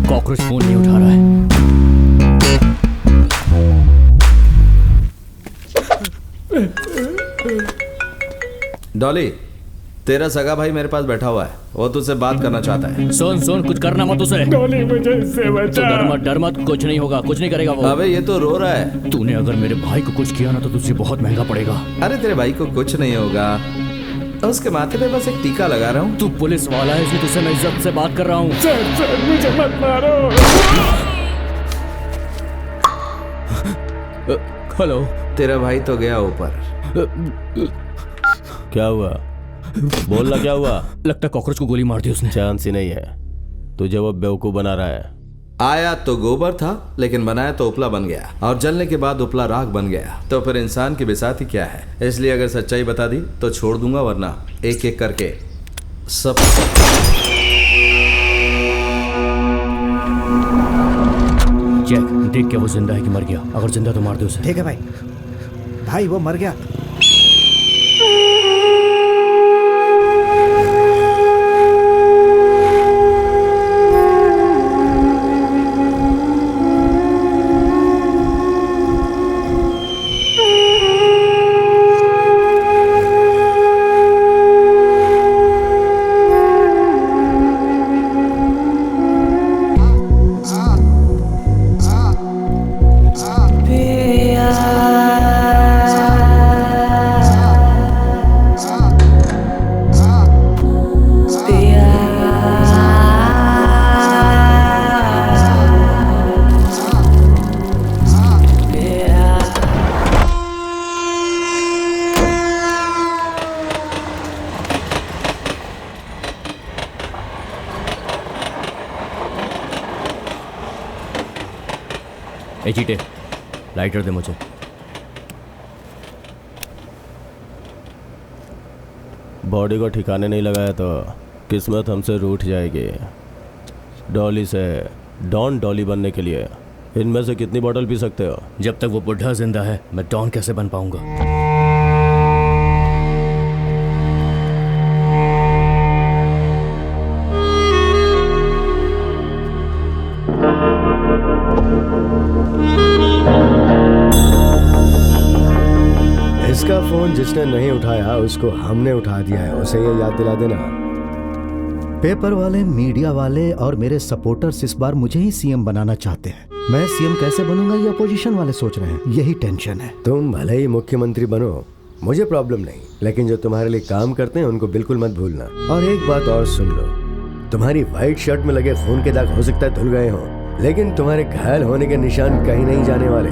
Cockroach phone नहीं उठा रहा है। डॉली, तेरा सगा भाई मेरे पास बैठा हुआ है, वो तुझसे बात करना चाहता है। सुन कुछ करना मत उसे। डॉली मुझे इससे बचा। डर मत, कुछ नहीं होगा, कुछ नहीं करेगा वो। अबे ये तो रो रहा है। तूने अगर मेरे भाई को कुछ किया ना तो तुझे बहुत महंगा पड़ेगा। अरे तेरे भाई को कुछ नहीं होगा, उसके माथे पे बस एक टीका लगा रहा हूँ। तू पुलिस वाला है इसलिए तुझसे मैं इज्जत से बात कर रहा हूँ। सर मुझे मत मारो। हेलो। तेरा भाई तो गया ऊपर। क्या हुआ? बोलना क्या हुआ? लगता कॉकरोच को गोली मार दी उसने। चांस ही नहीं है, तुझे वो बेवकूफ बना रहा है। आया तो गोबर था लेकिन बनाया तो उपला बन गया, और जलने के बाद उपला राख बन गया। तो फिर इंसान की बिसाती क्या है? इसलिए अगर सच्चाई बता दी तो छोड़ दूंगा, वरना एक एक करके सब। जैक, देख क्या वो जिंदा है कि मर गया? अगर जिंदा तो मार दे उसे। ठीक है भाई। भाई वो मर गया। ए चीटे, लाइटर दे मुझे। बॉडी को ठिकाने नहीं लगाया तो किस्मत हमसे रूठ जाएगी। डॉली से डॉन डॉली बनने के लिए इनमें से कितनी बोतल पी सकते हो? जब तक वो बुढ़ा जिंदा है मैं डॉन कैसे बन पाऊंगा? इसका फोन जिसने नहीं उठाया उसको हमने उठा दिया है, उसे ये याद दिला देना। पेपर वाले, मीडिया वाले और मेरे सपोर्टर्स इस बार मुझे ही सीएम बनाना चाहते हैं। मैं सीएम कैसे बनूंगा ये अपोजिशन वाले सोच रहे हैं, यही टेंशन है। तुम भले ही मुख्यमंत्री बनो, मुझे प्रॉब्लम नहीं, लेकिन जो तुम्हारे लिए काम करते हैं उनको बिल्कुल मत भूलना। और एक बात और सुन लो, तुम्हारी व्हाइट शर्ट में लगे खून के दाग हो सकता है धुल गए हों, लेकिन तुम्हारे घायल होने के निशान कहीं नहीं जाने वाले।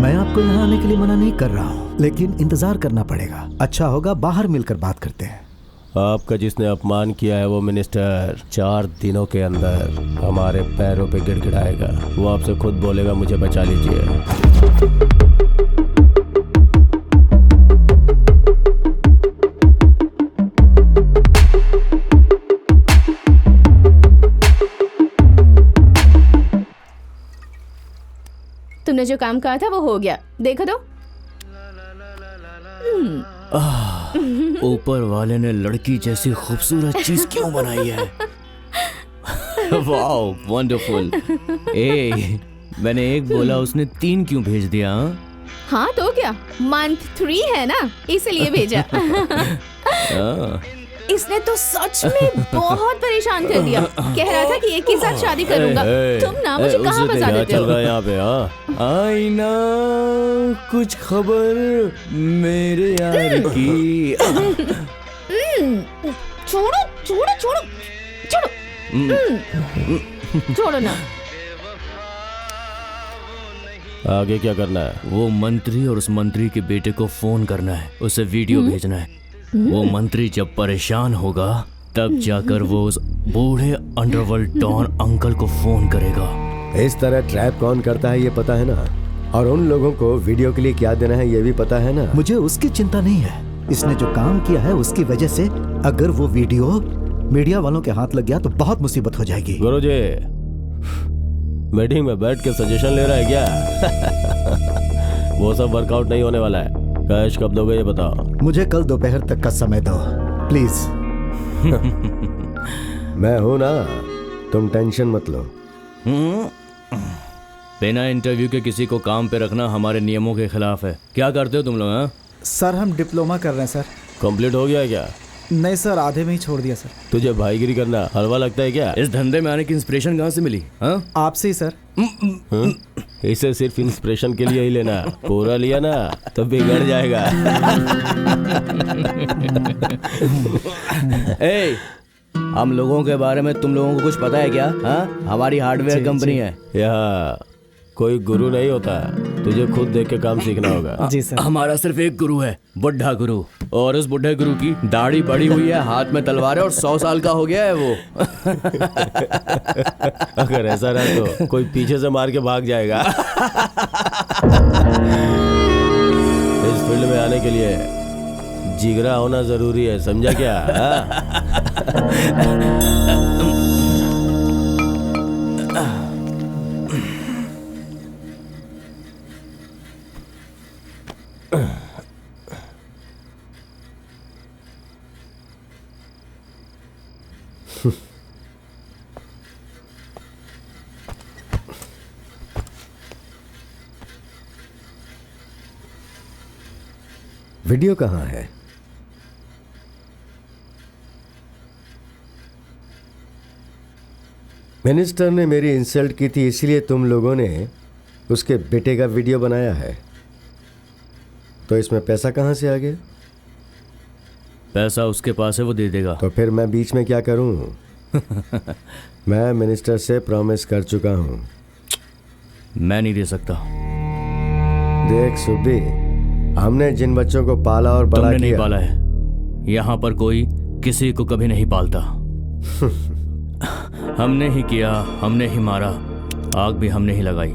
मैं आपको यहाँ आने के लिए मना नहीं कर रहा हूँ, लेकिन इंतजार करना पड़ेगा। अच्छा होगा बाहर मिलकर बात करते हैं। आपका जिसने अपमान किया है वो मिनिस्टर 4 दिनों के अंदर हमारे पैरों पे गिड़गिड़ाएगा। वो आपसे खुद बोलेगा मुझे बचा लीजिए। तुमने जो काम कहा था वो हो गया, देखो तो। ऊपर वाले ने लड़की जैसी खूबसूरत चीज क्यों बनाई है? Wow, wonderful. ए, मैंने एक बोला उसने 3 क्यों भेज दिया? हाँ तो क्या, मंथ 3 है ना, इसलिए भेजा। इसने तो सच में बहुत परेशान कर दिया। कह रहा था कि एक ही साथ शादी करूंगा। तुम ना मुझे कहाँ फंसा देते हो? यहाँ पे आईना कुछ खबर मेरे यार की। छोड़ो छोड़ो छोड़ो छोड़ो छोड़ो ना। आगे क्या करना है? वो मंत्री और उस मंत्री के बेटे को फोन करना है, उसे वीडियो भेजना है। वो मंत्री जब परेशान होगा तब जाकर वो उस बूढ़े अंडरवर्ल्ड डॉन अंकल को फोन करेगा। इस तरह ट्रैप कौन करता है ये पता है ना, और उन लोगों को वीडियो के लिए क्या देना है ये भी पता है ना। मुझे उसकी चिंता नहीं है, इसने जो काम किया है उसकी वजह से अगर वो वीडियो मीडिया वालों के हाथ लग गया तो बहुत मुसीबत हो जाएगी। गुरुजी, मीटिंग में बैठ के सजेशन ले रहा है क्या? वो सब वर्कआउट नहीं होने वाला है। कैश कब दोगे ये बताओ। मुझे कल दोपहर तक का समय दो प्लीज। मैं हूं ना, तुम टेंशन मत लो। बिना इंटरव्यू के किसी को काम पे रखना हमारे नियमों के खिलाफ है। क्या करते हो तुम लोग? हाँ, सर हम डिप्लोमा कर रहे हैं सर। कंप्लीट हो गया क्या? नहीं सर, आधे में ही छोड़ दिया सर। तुझे भाईगिरी करना हलवा लगता है क्या? इस धंधे में आने की इंस्पिरेशन कहाँ से मिली? हाँ, आपसे ही सर। हाँ? इसे सिर्फ इंस्पिरेशन के लिए ही लेना, पूरा लिया ना तो बिगड़ जाएगा। ए, हम लोगों के बारे में तुम लोगों को कुछ पता है क्या? हाँ, हमारी हार्डवेयर कंपनी है। यहाँ कोई गुरु नहीं होता, तुझे खुद देख के काम सीखना होगा। जी सर। हमारा सिर्फ एक गुरु है, बुढ़ा गुरु, और उस बुढ़े गुरु की दाढ़ी बड़ी हुई है, हाथ में तलवार है और 100 साल का हो गया है वो। अगर ऐसा रहा तो कोई पीछे से मार के भाग जाएगा। इस फील्ड में आने के लिए जिगरा होना जरूरी है, समझा क्या? वीडियो कहाँ है? मिनिस्टर ने मेरी इंसल्ट की थी, इसलिए तुम लोगों ने उसके बेटे का वीडियो बनाया है। तो इसमें पैसा कहाँ से आ गया? पैसा उसके पास है, वो दे देगा। तो फिर मैं बीच में क्या करूं? मैं मिनिस्टर से प्रॉमिस कर चुका हूं। मैं नहीं दे सकता। देख सुब्बी, हमने जिन बच्चों को पाला और बड़ा तुमने नहीं किया, पाला है। यहाँ पर कोई किसी को कभी नहीं पालता। हमने ही किया, हमने ही मारा, आग भी हमने ही लगाई,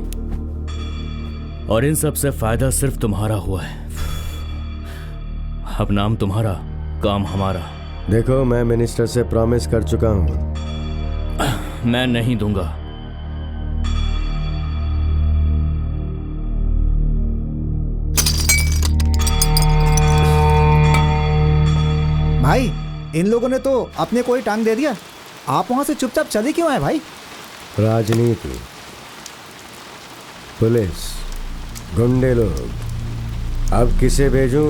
और इन सब से फायदा सिर्फ तुम्हारा हुआ है। अब नाम तुम्हारा, काम हमारा। देखो मैं मिनिस्टर से प्रॉमिस कर चुका हूं। मैं नहीं दूंगा। भाई इन लोगों ने तो अपने को ही टांग दे दिया, आप वहां से चुपचाप चले क्यों आए भाई? राजनीति, पुलिस, गुंडे लोग, अब किसे भेजूं?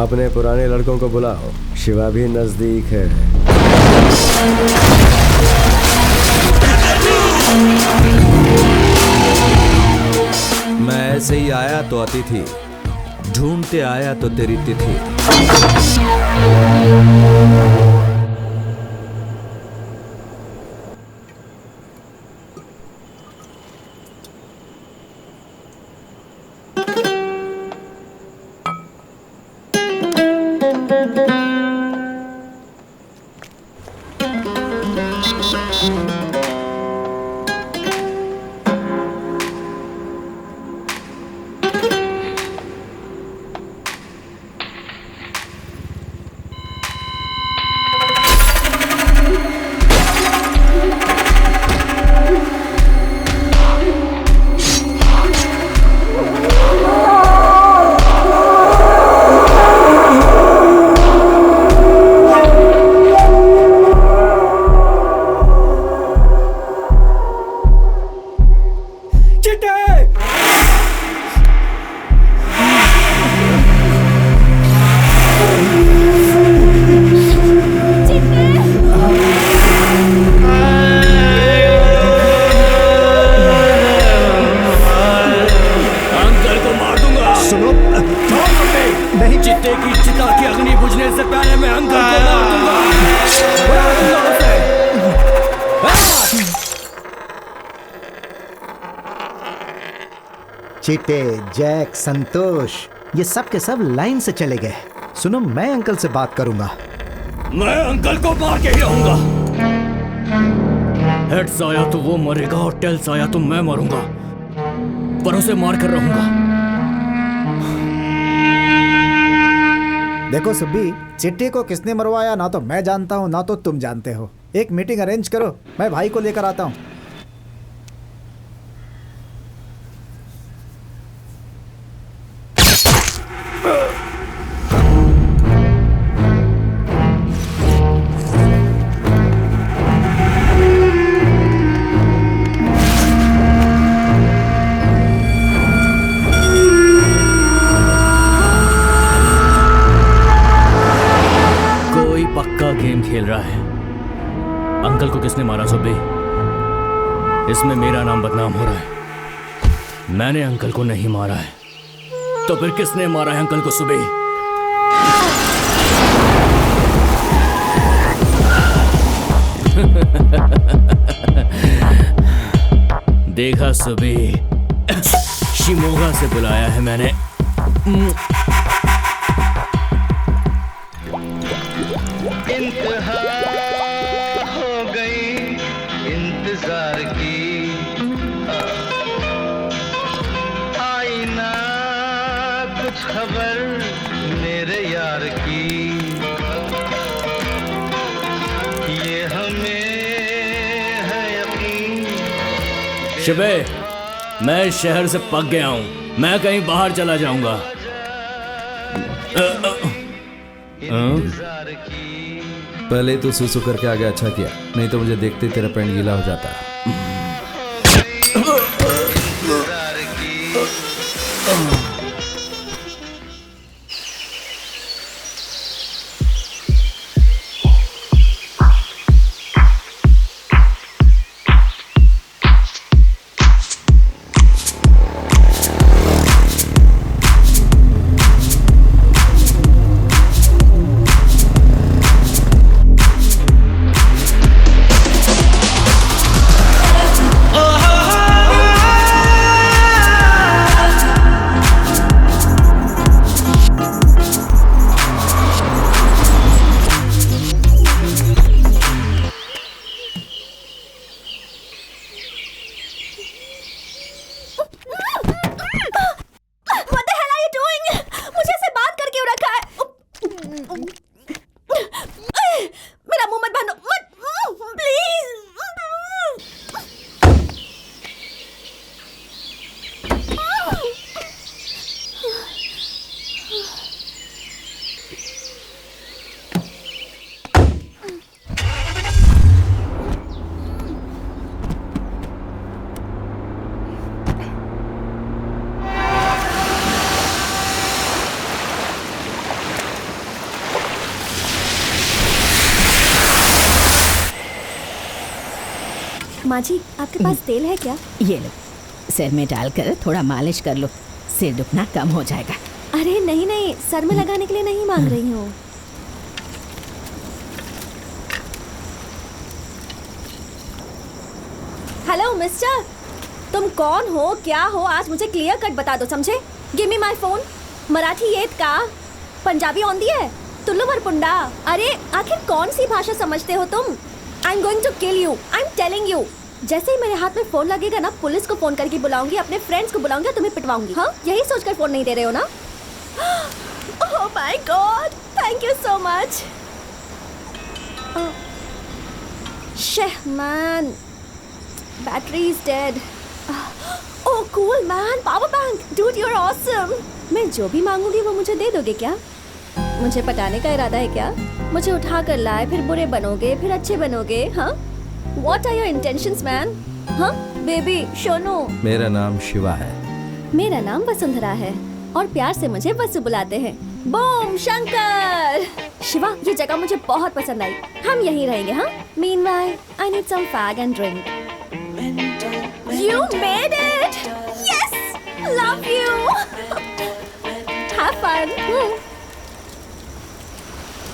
अपने पुराने लड़कों को बुलाओ, शिवा भी नजदीक है। मैं ऐसे ही आया तो अतिथि, ढूंढते आया तो तेरी तिथि। चिट्टे, जैक, संतोष, ये सब के सब लाइन से चले गए। सुनो, मैं अंकल से बात करूंगा। मैं अंकल को मार के ही रहूंगा। हेड्स आया तो वो मरेगा और टेल्स आया तो मैं मरूंगा, पर उसे मार कर रहूंगा। देखो सुब्बी, चिट्टी को किसने मरवाया ना तो मैं जानता हूँ ना तो तुम जानते हो। एक मीटिंग अरेंज करो, मैं भाई को लेकर आता हूँ। कोई पक्का गेम खेल रहा है। अंकल को किसने मारा सुबे? इसमें मेरा नाम बदनाम हो रहा है। मैंने अंकल को नहीं मारा है, तो फिर किसने मारा है अंकल को सुबे? देखा सुबे, शिमोगा से बुलाया है मैंने। इंतहा हो गई इंतजार की, आई ना कुछ खबर मेरे यार की, ये हमें है यकीन। शिबे, मैं शहर से पक गया हूं, मैं कहीं बाहर चला जाऊंगा। इंतजार की। पहले तो सुसु करके आगे अच्छा किया, नहीं तो मुझे देखते ही तेरा पैंट गीला हो जाता। इंतजार की। What the hell are you doing? मुझे ऐसे बात करके क्यों रखा है? मेरा मुंह मत बांधो, मत, प्लीज। माँ जी, आपके पास तेल है क्या? ये लो, सिर में डालकर थोड़ा मालिश कर लो, सिर दुखना कम हो जाएगा। अरे नहीं नहीं, सर में लगाने के लिए नहीं मांग रही हूँ। हेलो मिस्टर, तुम कौन हो, क्या हो? आज मुझे क्लियर कट बता दो, समझे? Give me my phone. Marathi येत का? पंजाबी आंदी है? तुल्लू भरपुंडा। अरे आखिर कौन सी भाषा समझते हो तुम? I am going to kill you, I am telling you. जैसे ही मेरे हाथ में फोन लगेगा ना, पुलिस को फोन करके बुलाऊंगी, अपने फ्रेंड्स को बुलाऊंगी और तुम्हें पिटवाऊंगी। हाँ, यही सोचकर फोन नहीं दे रहे हो ना? Oh my god, thank you so much. Man, battery is dead. Oh cool man, power bank, dude you are awesome. मैं जो भी मांगूंगी वो मुझे दे दोगे क्या? मुझे पटाने का इरादा है क्या? मुझे उठा कर लाए, फिर बुरे बनोगे, फिर अच्छे बनोगे? हाँ, What are your intentions, man? हाँ, बेबी, शोनो। मेरा नाम शिवा है। मेरा नाम वसुंधरा है और प्यार से मुझे वसु बुलाते हैं। बूम शंकर। शिवा, ये जगह मुझे बहुत पसंद आई, हम यहीं रहेंगे। हाँ, Meanwhile, I need some fag and drink. You made it! Yes! Love you! Have fun!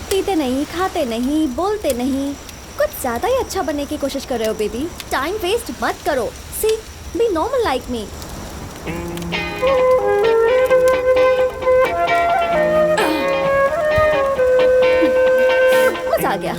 पीते नहीं, खाते नहीं, बोलते नहीं, कुछ ज्यादा ही अच्छा बनने की कोशिश कर रहे हो बेबी। टाइम वेस्ट मत करो। सी, बी नॉर्मल लाइक मी। मजा आ गया।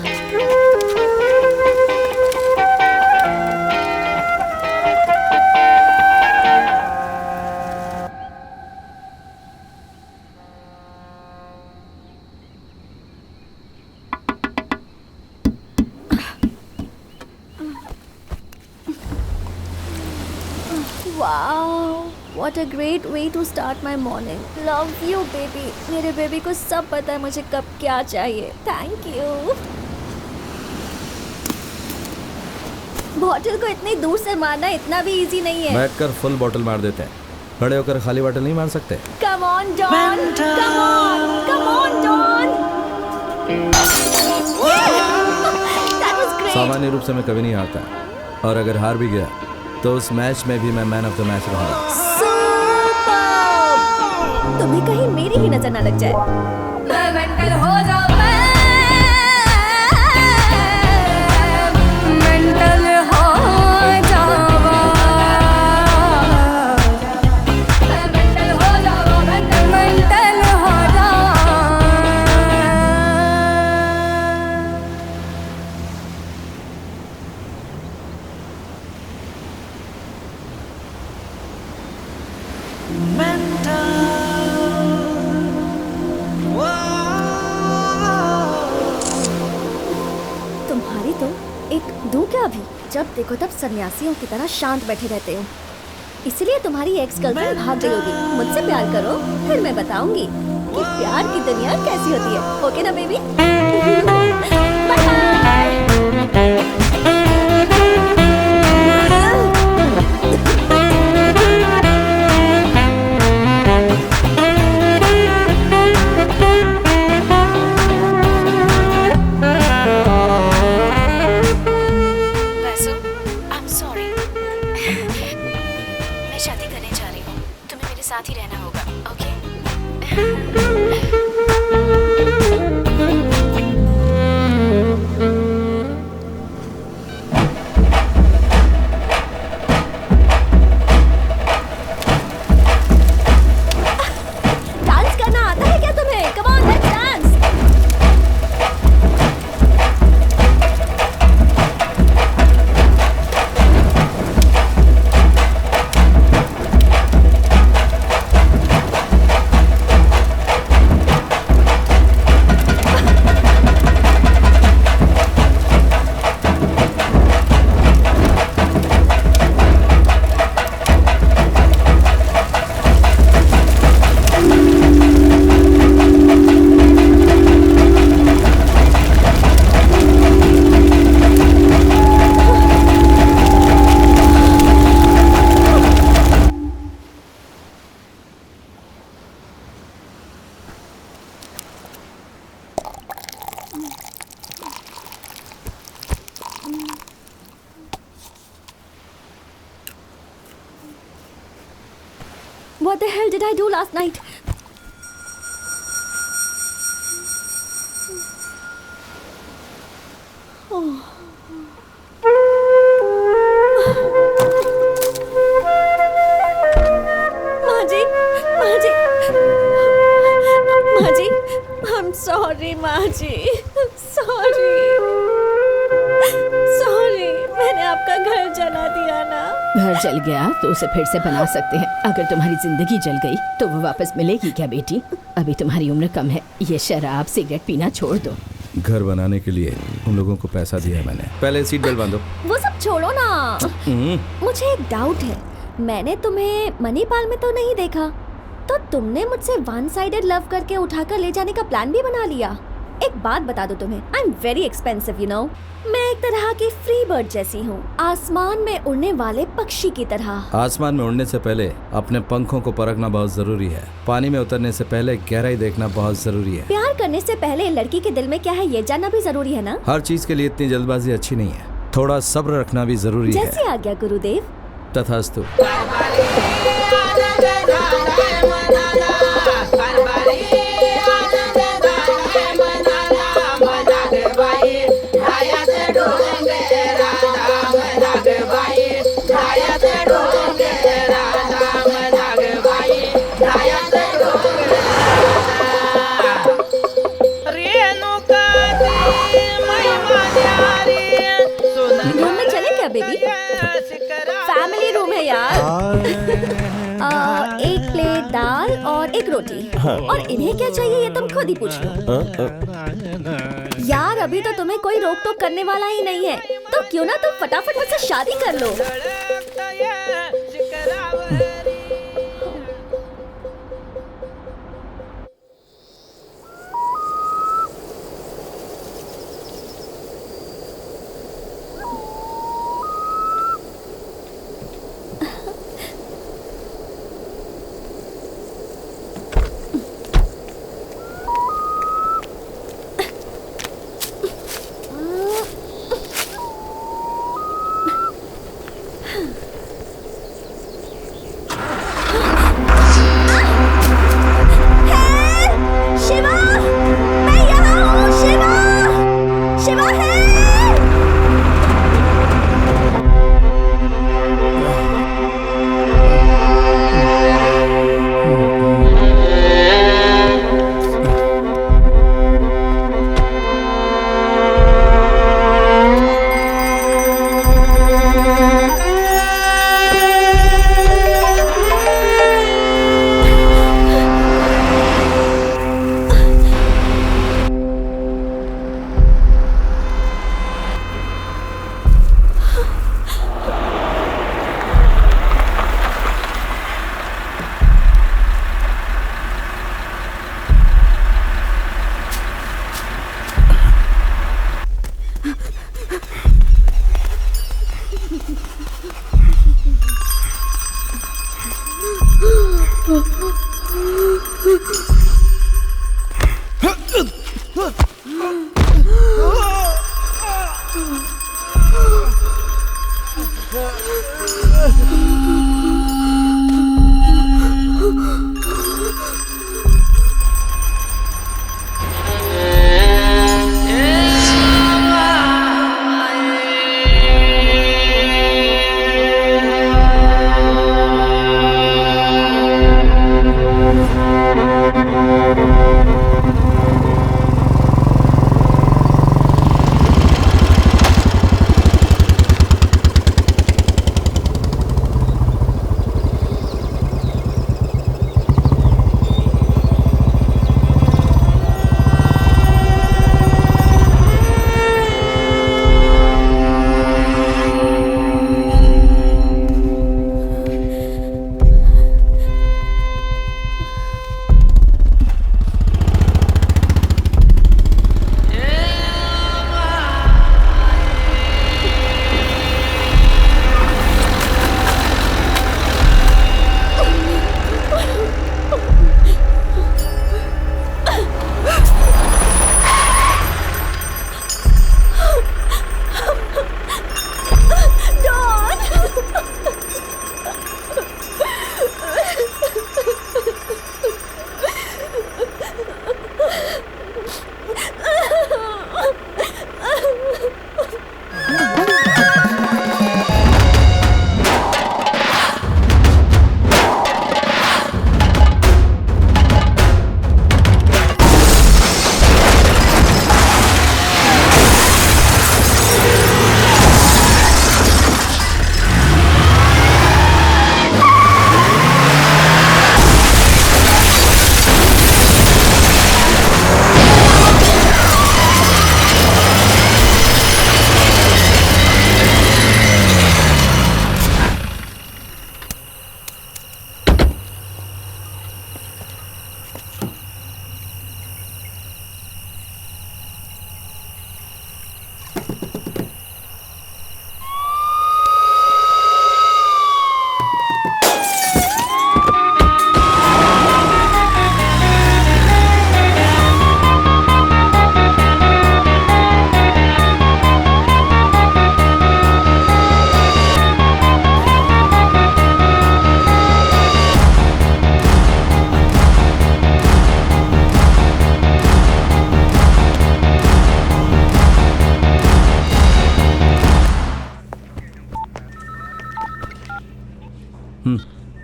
What a great way to start my morning. Love you, baby. मेरे बेबी को सब पता है मुझे कब क्या चाहिए. Thank you. बॉटल को इतनी दूर से मारना इतना भी इजी नहीं है. बैठकर फुल बॉटल मार देते हैं, खड़े होकर खाली बॉटल नहीं मार सकते. Come on, Don. Come on. Come on, Don. That was great. सामान्य रूप से मैं कभी नहीं हारता, और अगर हार भी गया तो उस मैच में भी मैं मैन ऑफ द मैच रहूंगा. सुपर. तुम्हें कहीं मेरी ही नजर ना लग जाए. मैं मेंटल हो जाऊं. मेंटल हो जावा. मेंटल हो जावा. मेंटल हो जावा. तुम्हारी तो एक दूं क्या अभी? जब देखो तब सन्यासियों की तरह शांत बैठे रहते हो. इसलिए तुम्हारी एक्स गर्लफ्रेंड भाग गई होगी. मुझसे प्यार करो, फिर मैं बताऊंगी कि प्यार की दुनिया कैसी होती है. ओके ना बेबी? Bye bye. साथ ही रहना होगा. ओके? डांस करना आता है क्या तुम्हें? Come on, let's dance. What the hell did I do last night? Maji, I'm sorry, Maji. Sorry. मैंने आपका घर जला दिया ना. घर जल गया तो उसे फिर से बना सकते हैं. अगर तुम्हारी जिंदगी जल गई तो वो वापस मिलेगी क्या बेटी? अभी तुम्हारी उम्र कम है. ये शराब सिगरेट पीना छोड़ दो. घर बनाने के लिए उन लोगों को पैसा दिया है मैंने. पहले सीट बेल्ट बांधो. वो सब छोड़ो ना. मुझे एक डाउट है. मैंने तुम्हें मणिपाल में तो नहीं देखा, तो तुमने मुझसे वन साइडेड लव करके उठाकर ले जाने का प्लान भी बना लिया. एक बात बता दो तुम्हें, I am very expensive, you know. मैं एक तरह की फ्री बर्ड जैसी हूँ, आसमान में उड़ने वाले पक्षी की तरह. आसमान में उड़ने से पहले अपने पंखों को परखना बहुत जरूरी है. पानी में उतरने से पहले गहराई देखना बहुत जरूरी है. प्यार करने से पहले लड़की के दिल में क्या है ये जानना भी जरूरी है ना. हर चीज के लिए इतनी जल्दबाजी अच्छी नहीं है. थोड़ा सब्र रखना भी जरूरी है. जैसी आज्ञा गुरुदेव. तथास्तु. रूम में चले क्या बेबी? फैमिली रूम है यार. एक प्लेट दाल और एक रोटी. और इन्हें क्या चाहिए ये तुम खुद ही पूछ लो. यार अभी तो तुम्हें कोई रोक टोक करने वाला ही नहीं है, तो क्यों ना तुम फटाफट मुझसे शादी कर लो.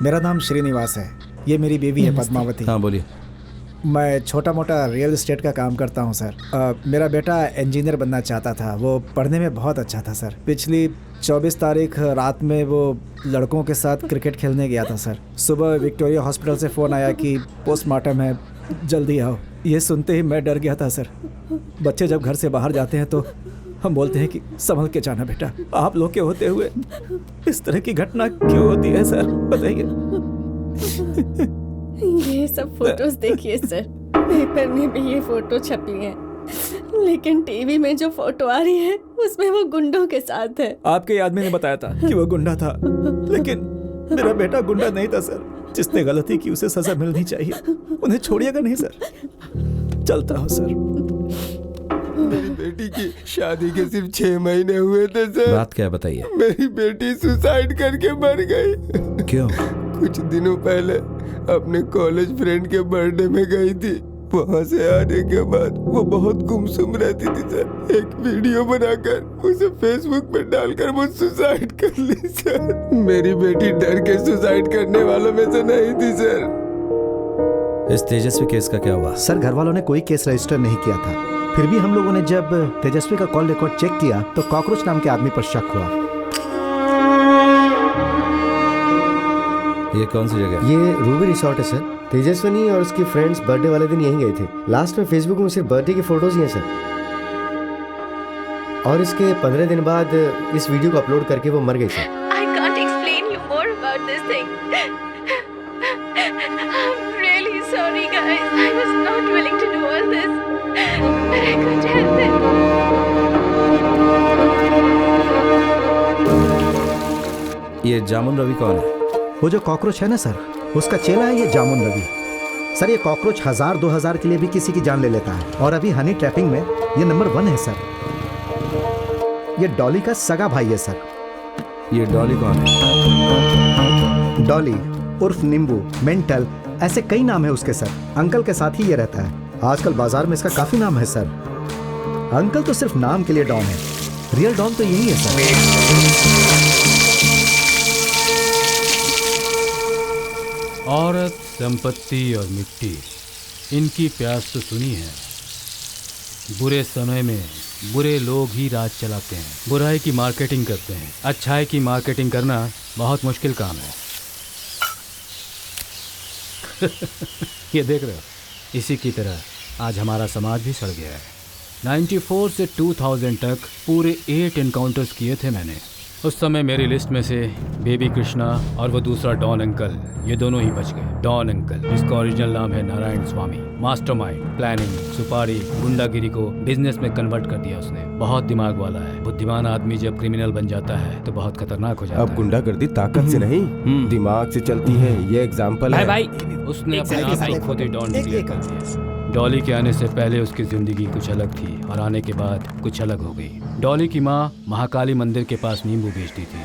मेरा नाम श्रीनिवास है, ये मेरी बीवी है पद्मावती। हाँ बोलिए। मैं छोटा मोटा रियल एस्टेट का काम करता हूँ सर। मेरा बेटा इंजीनियर बनना चाहता था, वो पढ़ने में बहुत अच्छा था सर। पिछली 24 तारीख रात में वो लड़कों के साथ क्रिकेट खेलने गया था सर। सुबह विक्टोरिया हॉस्पिटल से फ़ोन आया कि पोस्टमार्टम है, जल्दी आओ। ये सुनते ही मैं डर गया था सर। बच्चे जब घर से बाहर जाते हैं तो हम बोलते हैं कि संभल के जाना बेटा। आप लोग के होते हुए इस तरह की घटना क्यों होती है सर, बताइए। ये सब फोटोज देखिए सर, पेपर में भी ये फोटो छपी है, लेकिन टीवी में जो फोटो आ रही है उसमें वो गुंडों के साथ है। आपके आदमी ने बताया था कि वो गुंडा था, लेकिन मेरा बेटा गुंडा नहीं था सर। जिसने गलती की उसे सजा मिलनी चाहिए, उन्हें छोड़िएगा नहीं सर। चलता हूँ सर। मेरी बेटी की शादी के सिर्फ 6 महीने हुए थे सर। बात क्या बताइए। मेरी बेटी सुसाइड करके मर गई। क्यों? कुछ दिनों पहले अपने कॉलेज फ्रेंड के बर्थडे में गई थी। वहाँ से आने के बाद वो बहुत गुमसुम रहती थी सर। एक वीडियो बनाकर उसे फेसबुक पे डालकर वो सुसाइड कर ली सर। मेरी बेटी डर के सुसाइड करने वालों में से नहीं थी सर। इस तेजस्वी केस का क्या हुआ? सर घर वालों ने कोई केस रजिस्टर नहीं किया था, फिर भी हम लोगों ने जब तेजस्वी का कॉल रिकॉर्ड चेक किया तो कॉकरोच नाम के आदमी पर शक हुआ। ये कौन सी जगह? ये रूबी रिसोर्ट है सर। तेजस्विनी और उसकी फ्रेंड्स बर्थडे वाले दिन यहीं गए थे। लास्ट में फेसबुक में सिर्फ बर्थडे की फोटोज ही हैं सर। और इसके 15 दिन बाद इस वीडियो को अपलोड करके वो मर गई sir. I can't explain you more about this thing. I'm really sorry guys. I was not willing to do all this. But I couldn't help it. ये जामुन रवि कौन है? वो जो कॉकरोच है ना सर, उसका चेला है ये जामुन रवि। सर ये कॉकरोच 1000-2000 के लिए भी किसी की जान ले लेता है, और अभी हनी ट्रैपिंग में ये नंबर 1 है सर। ये डॉली का सगा भाई है सर। ये डॉली कौन है? डॉली उर्फ नींबू, मेंटल, ऐसे कई नाम है उसके सर। अंकल के साथ ही ये रहता है। आजकल बाजार में इसका काफी नाम है सर। अंकल तो सिर्फ नाम के लिए डॉन है, रियल डॉन तो यही है सर। औरत, संपत्ति और मिट्टी, इनकी प्यास तो सुनी है। बुरे समय में बुरे लोग ही राज चलाते हैं, बुराई की मार्केटिंग करते हैं। अच्छाई की मार्केटिंग करना बहुत मुश्किल काम है। ये देख रहे हो, इसी की तरह आज हमारा समाज भी सड़ गया है। 94 से 2000 तक पूरे 8 एनकाउंटर्स किए थे मैंने। उस समय मेरी लिस्ट में से बेबी कृष्णा और वो दूसरा डॉन अंकल, ये दोनों ही बच गए। डॉन अंकल, जिसका ओरिजिनल नाम है नारायण स्वामी, मास्टरमाइंड, प्लानिंग, सुपारी, गुंडागिरी को बिजनेस में कन्वर्ट कर दिया उसने। बहुत दिमाग वाला है। बुद्धिमान आदमी जब क्रिमिनल बन जाता है तो बहुत खतरनाक हो जाता है। अब गुंडागर्दी ताकत से नहीं, दिमाग से चलती है। ये एग्जाम्पल है। भाई उसने अपने आप को खुद ही डॉन डिक्लेयर कर दिया। डॉली के आने से पहले उसकी जिंदगी कुछ अलग थी और आने के बाद कुछ अलग हो गई। डॉली की माँ महाकाली मंदिर के पास नींबू बेचती थी।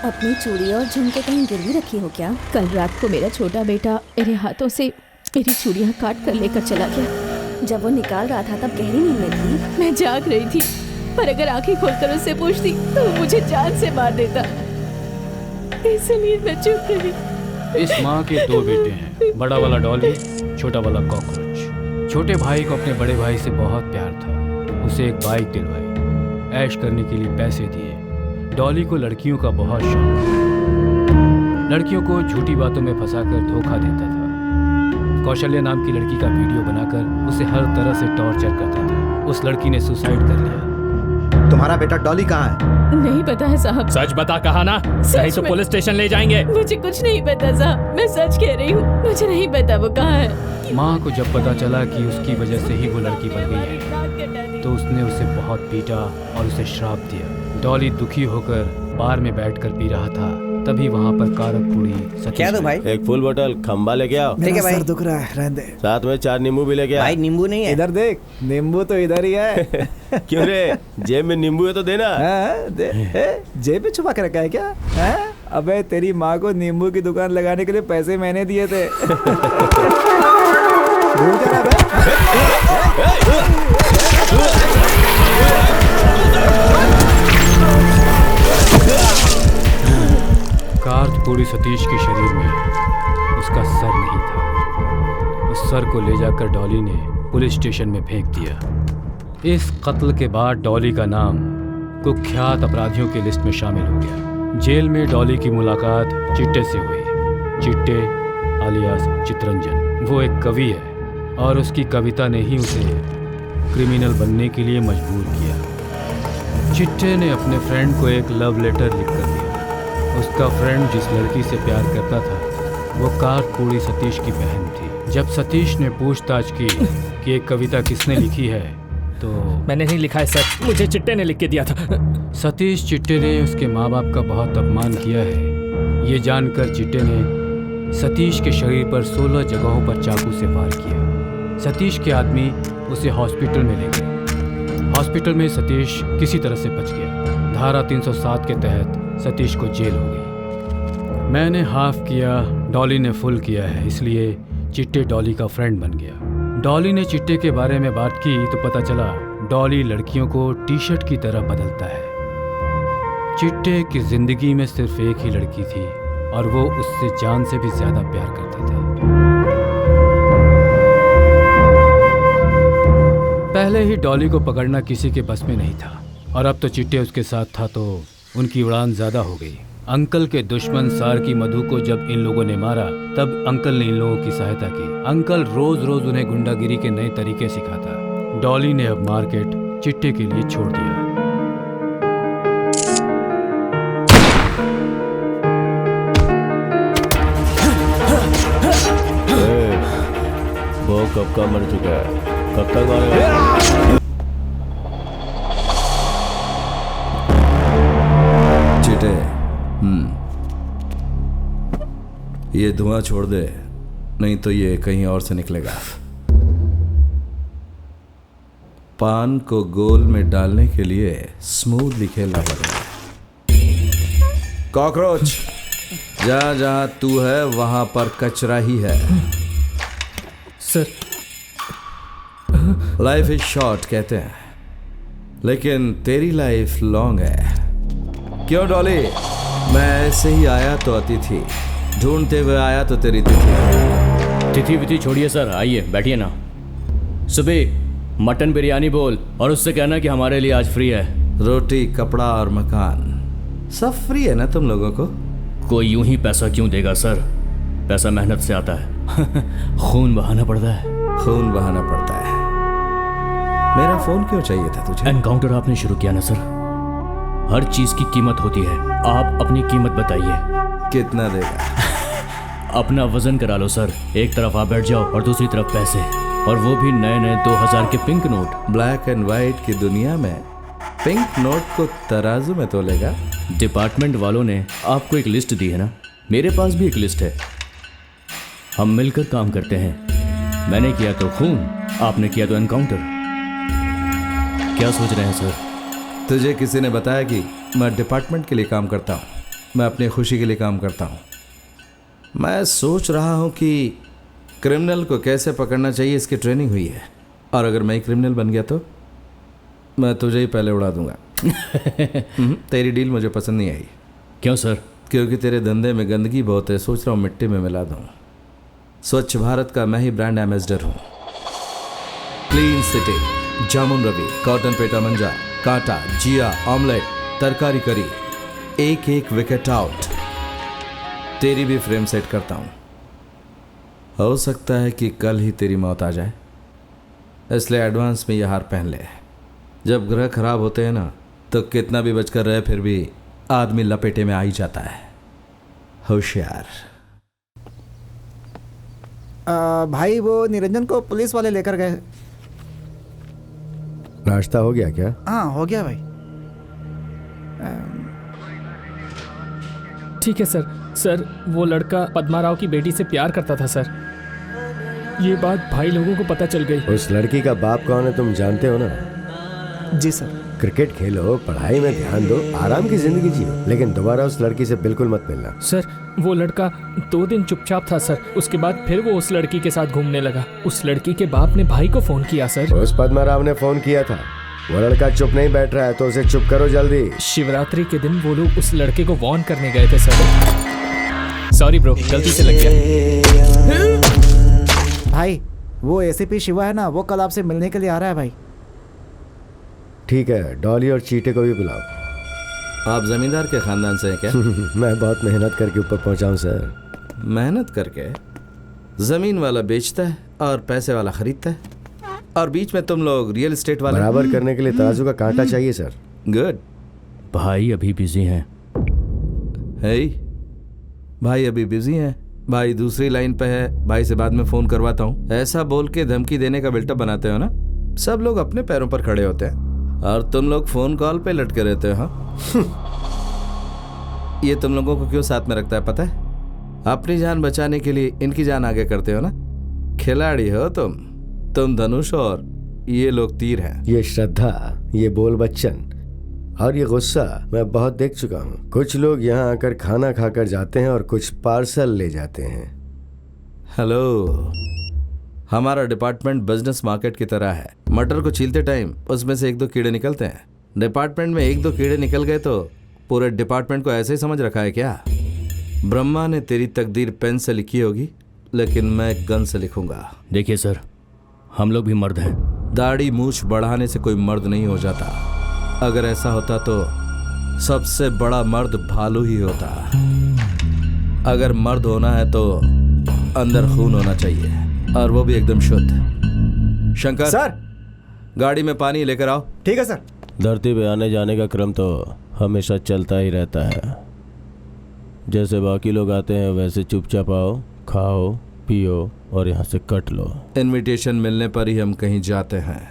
अपनी चूड़ी और झुमके कहीं गिरवी रखी हो क्या? कल रात को मेरा छोटा बेटा मेरे हाथों से मेरी चूड़ियाँ काट कर लेकर चला गया। जब वो निकाल रहा था तब गहरी नींद में थी। मैं जाग रही थी, पर अगर आंखें खोलकर उससे पूछती तो वो मुझे जान से मार देता, इसलिए मैं चुप रही। इस माँ के 2 बेटे हैं, बड़ा वाला डॉली, छोटा वाला कॉकरोच। छोटे भाई को अपने बड़े भाई से बहुत प्यार था। उसे एक बाइक दिलवाई, ऐश करने के लिए पैसे दिए। डॉली को लड़कियों का बहुत शौक था। लड़कियों को झूठी बातों में फंसाकर धोखा देता था। कौशल्या नाम की लड़की का वीडियो बनाकर उसे हर तरह से टॉर्चर करता था। उस लड़की ने सुसाइड कर लिया। तुम्हारा बेटा डॉली कहाँ है? नहीं पता है साहब। सच बता, कहा ना, नहीं तो पुलिस स्टेशन ले जाएंगे। मुझे कुछ नहीं पता साहब, मैं सच कह रही हूँ, मुझे नहीं पता वो कहाँ है। माँ को जब पता चला कि उसकी वजह से ही वो लड़की बन गई है तो उसने उसे बहुत पीटा और उसे श्राप दिया। डॉली दुखी होकर बार में बैठकर पी रहा था, तभी वहाँ पर कारक पुड़ी। क्या दो भाई? एक फुल बोतल खंबा लेके आओ। ठीक है भाई। सर दुख रहा है, रहने दे। साथ में 4 नींबू भी लेके आओ। भाई नींबू नहीं है। इधर देख, नींबू तो इधर ही है। क्यों रे, जेब में नींबू है तो देना। जेब में छुपा के रखा है क्या? अबे तेरी माँ को नींबू की दुकान लगाने के लिए पैसे मैंने दिए थे। भूल जा बे। कार्ड कार्डकूड़ी सतीश के शरीर में उसका सर नहीं था। उस सर को ले जाकर डॉली ने पुलिस स्टेशन में फेंक दिया। इस कत्ल के बाद डॉली का नाम कुख्यात अपराधियों की लिस्ट में शामिल हो गया। जेल में डॉली की मुलाकात चिट्टे से हुई। चिट्टे आलियास चितरंजन, वो एक कवि है और उसकी कविता ने ही उसे क्रिमिनल बनने के लिए मजबूर किया। चिट्टे ने अपने फ्रेंड को एक लव लेटर लिख कर दिया। उसका फ्रेंड जिस लड़की से प्यार करता था वो कार्डकूड़ी सतीश की बहन थी। जब सतीश ने पूछताछ की कि एक कविता किसने लिखी है तो मैंने नहीं लिखा है सर, मुझे चिट्टे ने लिख के दिया था। सतीश चिट्टे ने उसके माँ बाप का बहुत अपमान किया है। ये जानकर चिट्टे ने सतीश के शरीर पर 16 जगहों पर चाकू से वार किया। सतीश के आदमी उसे हॉस्पिटल में ले गए। हॉस्पिटल में सतीश किसी तरह से बच गया। धारा 307 के तहत सतीश को जेल हो गई। मैंने हाफ किया, डॉली ने फुल किया है, इसलिए चिट्टे डॉली का फ्रेंड बन गया। डॉली ने चिट्टे के बारे में बात की तो पता चला डॉली लड़कियों को टी शर्ट की तरह बदलता है। चिट्टे की जिंदगी में सिर्फ एक ही लड़की थी और वो उससे जान से भी ज्यादा प्यार करता था। पहले ही डॉली को पकड़ना किसी के बस में नहीं था और अब तो चिट्टे उसके साथ था तो उनकी उड़ान ज्यादा हो गई। अंकल के दुश्मन सार की मधु को जब इन लोगों ने मारा तब अंकल ने इन लोगों की सहायता की। अंकल रोज रोज उन्हें गुंडागिरी के नए तरीके सिखाता। डॉली ने अब मार्केट चिट्टे के लिए छोड़ दिया। वो कब का मर चुका है, कब तक मारेगा? चिट्टे, ये धुआं छोड़ दे, नहीं तो ये कहीं और से निकलेगा। पान को गोल में डालने के लिए स्मूथली खेलना पड़ेगा। कॉकरोच, जहां जहां तू है वहां पर कचरा ही है। सर, लाइफ इज शॉर्ट कहते हैं, लेकिन तेरी लाइफ लॉन्ग है। क्यों डॉली? मैं ऐसे ही आया तो अतिथि, ढूंढते हुए आया तो तेरी तिथि। तिथि विथि छोड़िए सर, आइए बैठिए ना। सुबह मटन बिरयानी बोल और उससे कहना कि हमारे लिए आज फ्री है। रोटी, कपड़ा और मकान सब फ्री है ना तुम लोगों को? कोई यूं ही पैसा क्यों देगा सर? पैसा मेहनत से आता है। खून बहाना पड़ता है। खून बहाना पड़ता है। मेरा फोन क्यों चाहिए था तुझे? एनकाउंटर आपने शुरू किया ना सर। हर चीज की कीमत होती है, आप अपनी कीमत बताइए। कितना देगा? अपना वजन करा लो सर। एक तरफ आप बैठ जाओ और दूसरी तरफ पैसे, और वो भी नए नए 2000 के pink note. Black and white की दुनिया में पिंक नोट को तराजू में तोलेगा? डिपार्टमेंट वालों ने आपको एक लिस्ट दी है ना, मेरे पास भी एक लिस्ट है। हम मिलकर काम करते हैं। मैंने किया तो खून, आपने किया तो एनकाउंटर। क्या सोच रहे हैं सर? तुझे किसी ने बताया कि मैं डिपार्टमेंट के लिए काम करता हूँ? मैं अपनी खुशी के लिए काम करता हूँ। मैं सोच रहा हूँ कि क्रिमिनल को कैसे पकड़ना चाहिए, इसकी ट्रेनिंग हुई है। और अगर मैं क्रिमिनल बन गया तो मैं तुझे ही पहले उड़ा दूंगा। तेरी डील मुझे पसंद नहीं आई। क्यों सर? क्योंकि तेरे धंधे में गंदगी बहुत है, सोच रहा हूँ मिट्टी में मिला दूँ। स्वच्छ भारत का मैं ही ब्रांड एम्बेसडर हूँ। क्लीन सिटी, जामुन रवि, कॉटन पेटा मंजा, कांटा, जिया, ऑमलेट, तरकारी करी, एक एक विकेट आउट। तेरी भी फ्रेम सेट करता हूँ। हो सकता है कि कल ही तेरी मौत आ जाए, इसलिए एडवांस में यह हार पहन ले। जब ग्रह खराब होते हैं ना तो कितना भी बचकर रहे फिर भी आदमी लपेटे में आ ही जाता है। होशियार। भाई वो निरंजन को पुलिस वाले लेकर गए। नाश्ता हो गया क्या? हाँ हो गया भाई। ठीक है सर। सर, वो लड़का पद्मा राव की बेटी से प्यार करता था सर। ये बात भाई लोगों को पता चल गई। उस लड़की का बाप कौन है तुम जानते हो ना? जी सर। क्रिकेट खेलो, पढ़ाई में ध्यान दो, आराम की जिंदगी जियो, लेकिन दोबारा उस लड़की से बिल्कुल मत मिलना। सर, वो लड़का 2 दिन चुपचाप था सर, उसके बाद फिर वो उस लड़की के साथ घूमने लगा। उस लड़की के बाप ने भाई को फोन किया सर। उस पद्मा राव ने फोन किया था। वो लड़का चुप नहीं बैठ रहा है तो उसे चुप करो जल्दी। शिवरात्रि के दिन वो लोग उस लड़के को वार्न करने गए थे सर। सॉरी ब्रो, गलती से लग गया। भाई वो एसीपी शिवा है ना, वो कल आपसे मिलने के लिए आ रहा है भाई। ठीक है, डॉली और चीटे को भी बुलाओ। आप जमींदार के खानदान से हैं क्या? मैं बहुत मेहनत करके ऊपर पहुंचा हूं सर। मेहनत करके? जमीन वाला बेचता है और पैसे वाला खरीदता है, और बीच में तुम लोग रियल एस्टेट वाले। बराबर करने के लिए तराजू का कांटा चाहिए सर। गुड। भाई अभी बिजी हैं। है भाई अभी बिजी हैं। भाई दूसरी लाइन पे है, भाई से बाद में फोन करवाता हूँ। ऐसा बोल के धमकी देने का बिल्टअप बनाते हो ना। सब लोग अपने पैरों पर खड़े होते हैं और तुम लोग फोन कॉल पे लटके रहते हो। हाँ ये तुम लोगों को क्यों साथ में रखता है पता है? अपनी जान बचाने के लिए इनकी जान आगे करते हो ना। खिलाड़ी हो तुम धनुष और ये लोग तीर हैं। ये श्रद्धा, ये बोल बच्चन और ये गुस्सा मैं बहुत देख चुका हूँ। कुछ लोग यहाँ आकर खाना खाकर जाते हैं और कुछ पार्सल ले जाते हैं। हेलो, हमारा डिपार्टमेंट बिजनेस मार्केट की तरह है। मटर को छीलते टाइम उसमें से 1-2 कीड़े निकलते हैं। डिपार्टमेंट में 1-2 कीड़े निकल गए तो पूरे डिपार्टमेंट को ऐसे ही समझ रखा है क्या? ब्रह्मा ने तेरी तकदीर पेन से लिखी होगी, लेकिन मैं गन से लिखूंगा। देखिए सर, हम लोग भी मर्द हैं। दाढ़ी मूछ बढ़ाने से कोई मर्द नहीं हो जाता। अगर ऐसा होता तो सबसे बड़ा मर्द भालू ही होता। अगर मर्द होना है तो अंदर खून होना चाहिए, और वो भी एकदम शुद्ध। शंकर सर, गाड़ी में पानी लेकर आओ। ठीक है सर। धरती पे आने जाने का क्रम तो हमेशा चलता ही रहता है। जैसे बाकी लोग आते हैं वैसे चुपचाप आओ, खाओ, पियो और यहाँ से कट लो। इनविटेशन मिलने पर ही हम कहीं जाते हैं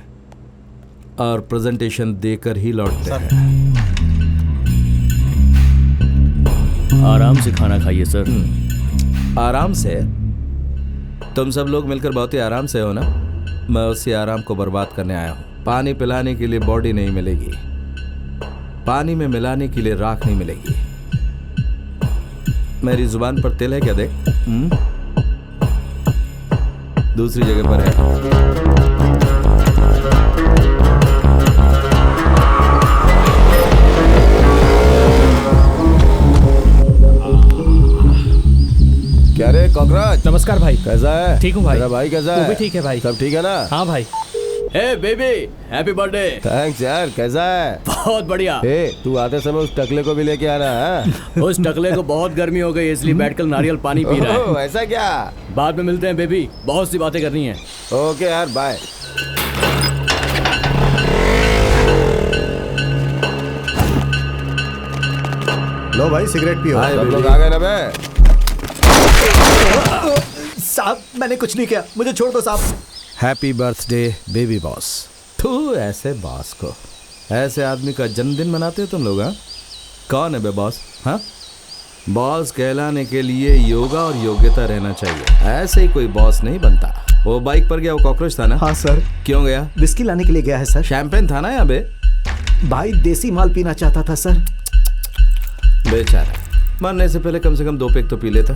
और प्रेजेंटेशन देकर ही लौटते हैं। आराम से खाना खाइए सर। आराम से? तुम सब लोग मिलकर बहुत ही आराम से हो ना। मैं उसी आराम को बर्बाद करने आया हूँ। पानी पिलाने के लिए बॉडी नहीं मिलेगी, पानी में मिलाने के लिए राख नहीं मिलेगी। मेरी जुबान पर तिल है क्या? देख, दूसरी जगह पर है। क्या रे कॉकरोच? नमस्कार भाई। कैसा है? ठीक हूँ भाई। तेरा भाई कैसा वो है? भी ठीक है भाई। सब ठीक है ना? हाँ भाई। हे बेबी, हैप्पी बर्थडे। थैंक्स यार। कैसा है? बहुत बढ़िया। ए, तू आते समय उस टकले को भी लेके आना है। उस टकले को बहुत गर्मी हो गई इसलिए बैठकर नारियल पानी पी रहा है। ऐसा क्या? बाद में मिलते हैं बेबी, बहुत सी बातें करनी है। ओके यार, बाय। लो भाई सिगरेट पियो। सब लोग आ गए ना बे? साहब मैंने कुछ नहीं किया, मुझे छोड़ दो साहब। Happy birthday baby boss. तू ऐसे बॉस को, ऐसे आदमी का जन्मदिन मनाते हो तुम लोग? हाँ, कौन है बे बॉस? हाँ, बॉस कहलाने के लिए योगा और योग्यता रहना चाहिए। ऐसे ही कोई बॉस नहीं बनता। वो बाइक पर गया, वो कॉकरोच था ना? हाँ सर। क्यों गया? विस्की लाने के लिए गया है सर। शैंपेन था ना यहाँ बे? भाई देसी माल पीना चाहता था सर। बेचारा, मरने से पहले कम से कम 2 पैक तो पी लेता।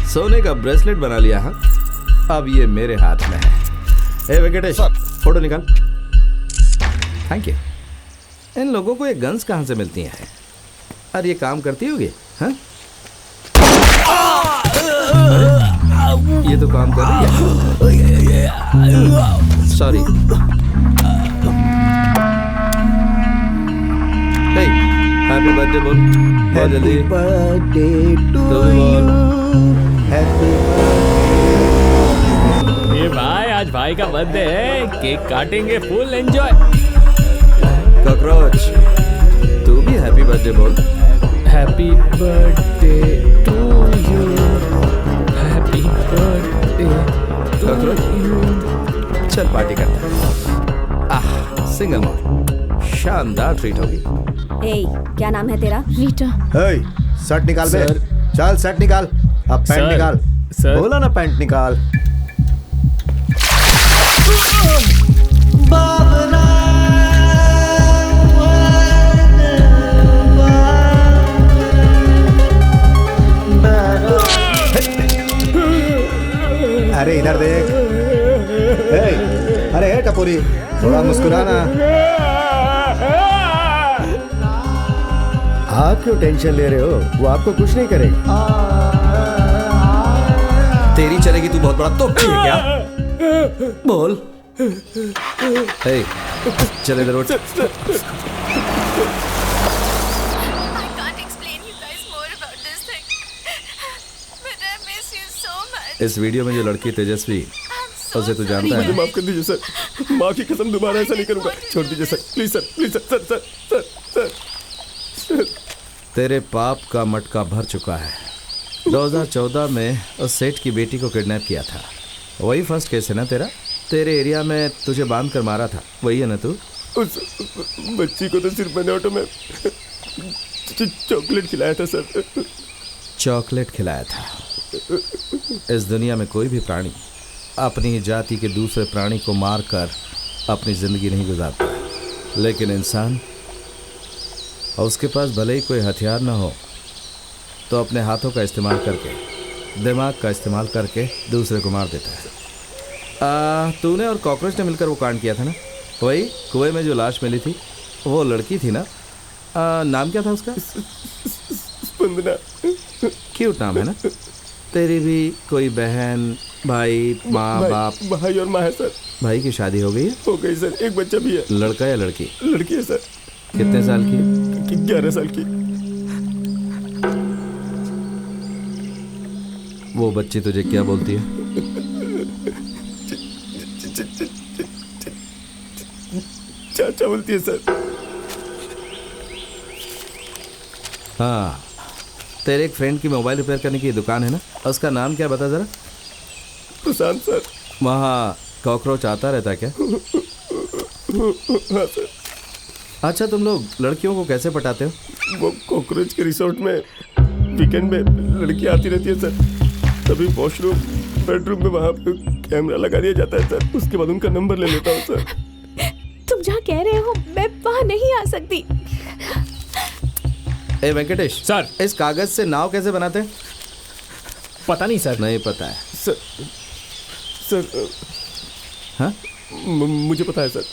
सोने का ब्रेसलेट बना लिया। हाँ, अब ये मेरे हाथ में है। ए वेंकटेश, फोटो निकाल। Thank you. इन लोगों को ये गन्स कहाँ से मिलती हैं? अरे ये काम करती होगी? हाँ, ये तो काम कर रही है। सॉरी। हैप्पी बर्थडे बोल। बहुत जल्दी। बर्थडे टू ये भाई, आज भाई का बर्थडे है, केक काटेंगे, फुल एंजॉय। कॉकरोच, तू भी हैप्पी बर्थडे बोल। Happy birthday to you, happy birthday cockroach, चल पार्टी करते हैं। सिंगल मोड, शानदार ट्रीट होगी। ए, क्या नाम है तेरा? रीटा। शर्ट निकाल बे। चल शर्ट निकाल। अब पैंट सर, निकाल। सर। बोला ना पैंट निकाल। अरे इधर देख। अरे टपोरी, थोड़ा मुस्कुराना। आप क्यों टेंशन ले रहे हो? वो आपको कुछ नहीं करेगा। तेरी चलेगी, तू बहुत बड़ा तोपी है क्या? बोल। हे, चले इधर उठ। इस वीडियो में जो लड़की तेजस्वी, उसे तू जानता है? मुझे माफ कर दीजिए सर, माँ की कसम दोबारा ऐसा नहीं करूंगा। छोड़ दीजिए sir, please sir, please sir, sir sir sir sir. तेरे पाप का मटका भर चुका है। 2014 में उस सेठ की बेटी को किडनैप किया था। वही फर्स्ट केस है ना तेरा? तेरे एरिया में तुझे बांध कर मारा था, वही है ना तू? उस बच्ची को तो सिर्फ मैंने ऑटो में चॉकलेट खिलाया था सर। चॉकलेट खिलाया था? इस दुनिया में कोई भी प्राणी अपनी जाति के दूसरे प्राणी को मारकर अपनी जिंदगी नहीं गुजारता, लेकिन इंसान, उसके पास भले ही कोई हथियार ना हो तो अपने हाथों का इस्तेमाल करके, दिमाग का इस्तेमाल करके दूसरे को मार देता है। तूने और कॉकरोच ने मिलकर वो कांड किया था ना? वही कुएं में जो लाश मिली थी, वो लड़की थी ना? नाम क्या था उसका? स्पंदना। क्यूट नाम है ना? तेरी भी कोई बहन, भाई, माँ, बाप? भाई और माँ है सर। भाई की शादी हो गई है? हो गई सर, एक बच्चा भी है। लड़का या लड़की? लड़की है सर। कितने साल की? 11 साल की। वो बच्ची तुझे क्या बोलती है? चाचा बोलती है सर। हाँ, तेरे एक फ्रेंड की मोबाइल रिपेयर करने की दुकान है ना? उसका नाम क्या बता जरा? प्रशांत सर। वहाँ कॉकरोच आता रहता है क्या? हाँ सर। अच्छा, तुम लोग लड़कियों को कैसे पटाते हो? वो कॉकरोच के रिसोर्ट में वीकेंड में लड़की आती रहती है सर, तभी वॉशरूम बेडरूम में वहाँ पे कैमरा लगा दिया जाता है सर। उसके बाद उनका नंबर ले लेता हूँ सर। तुम जहाँ कह रहे हो मैं वहाँ नहीं आ सकती। ए वेंकटेश सर, इस कागज से नाव कैसे बनाते हैं? पता नहीं सर। नहीं पता है सर। सर हाँ, मुझे पता है सर।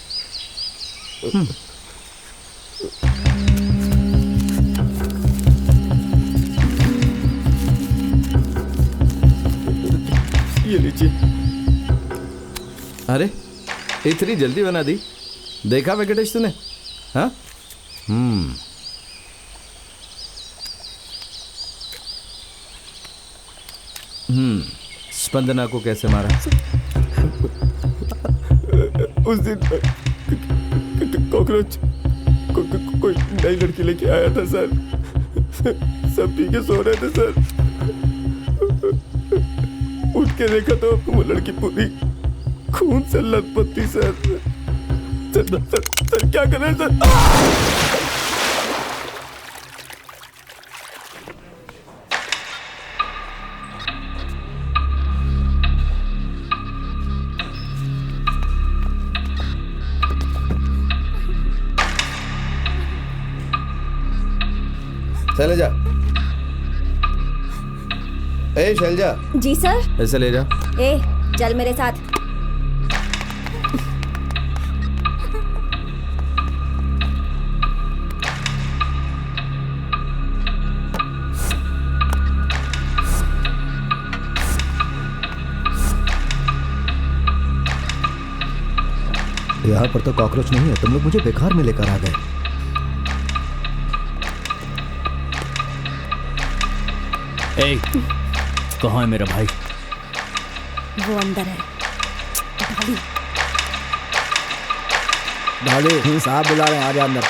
ये लीजिए। अरे इतनी जल्दी बना दी, देखा वेंकटेश तूने? हाँ, स्पंदना को कैसे मारा? उस दिन कॉकरोच कोई नई लड़की लेके आया था सर। सब पी के सो रहे थे सर। उठ के देखा तो वो लड़की पूरी खून से लथपथ थी सर। सर क्या कर रहे हैं सर? चले जा। ए शैलजा। जी सर। ऐसे ले जा। ए चल मेरे साथ। यहाँ पर तो कॉकरोच नहीं है, तुम लोग मुझे बेकार में लेकर आ गए। ए, कहाँ है मेरा भाई? वो अंदर है। ढाली साहब बुला रहे हैं, आ जा अंदर।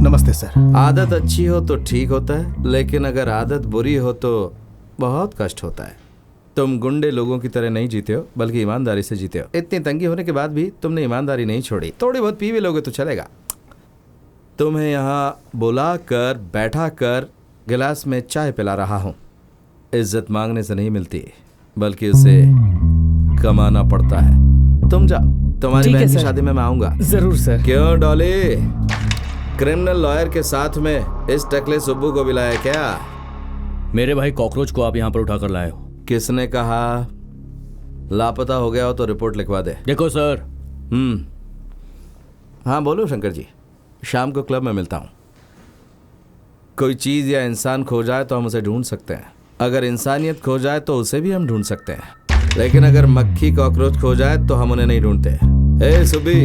नमस्ते सर। आदत अच्छी हो तो ठीक होता है, लेकिन अगर आदत बुरी हो तो बहुत कष्ट होता है। तुम गुंडे लोगों की तरह नहीं जीते हो, बल्कि ईमानदारी से जीते हो। इतनी तंगी होने के बाद भी तुमने ईमानदारी नहीं छोड़ी। थोड़ी बहुत पी भी लोगे तो चलेगा। तुम्हें यहाँ बुला कर बैठा कर गिलास में चाय पिला रहा हूँ। इज्जत मांगने से नहीं मिलती, बल्कि उसे कमाना पड़ता है। तुम जाओ, तुम्हारी बहन की शादी में मैं आऊंगा। जरूर सर। क्यों डॉली, क्रिमिनल लॉयर के साथ में इस टकले सुब्बू को भी लाया क्या? मेरे भाई कॉकरोच को आप यहाँ पर उठा कर लाए हो। किसने कहा? लापता हो गया हो तो रिपोर्ट लिखवा दे। देखो सर, हाँ बोलो शंकर जी, शाम को क्लब में मिलता हूँ। कोई चीज़ या इंसान खो जाए तो हम उसे ढूंढ सकते हैं, अगर इंसानियत खो जाए तो उसे भी हम ढूंढ सकते हैं, लेकिन अगर मक्खी कॉकरोच खो जाए तो हम उन्हें नहीं ढूंढते। ए सुबी,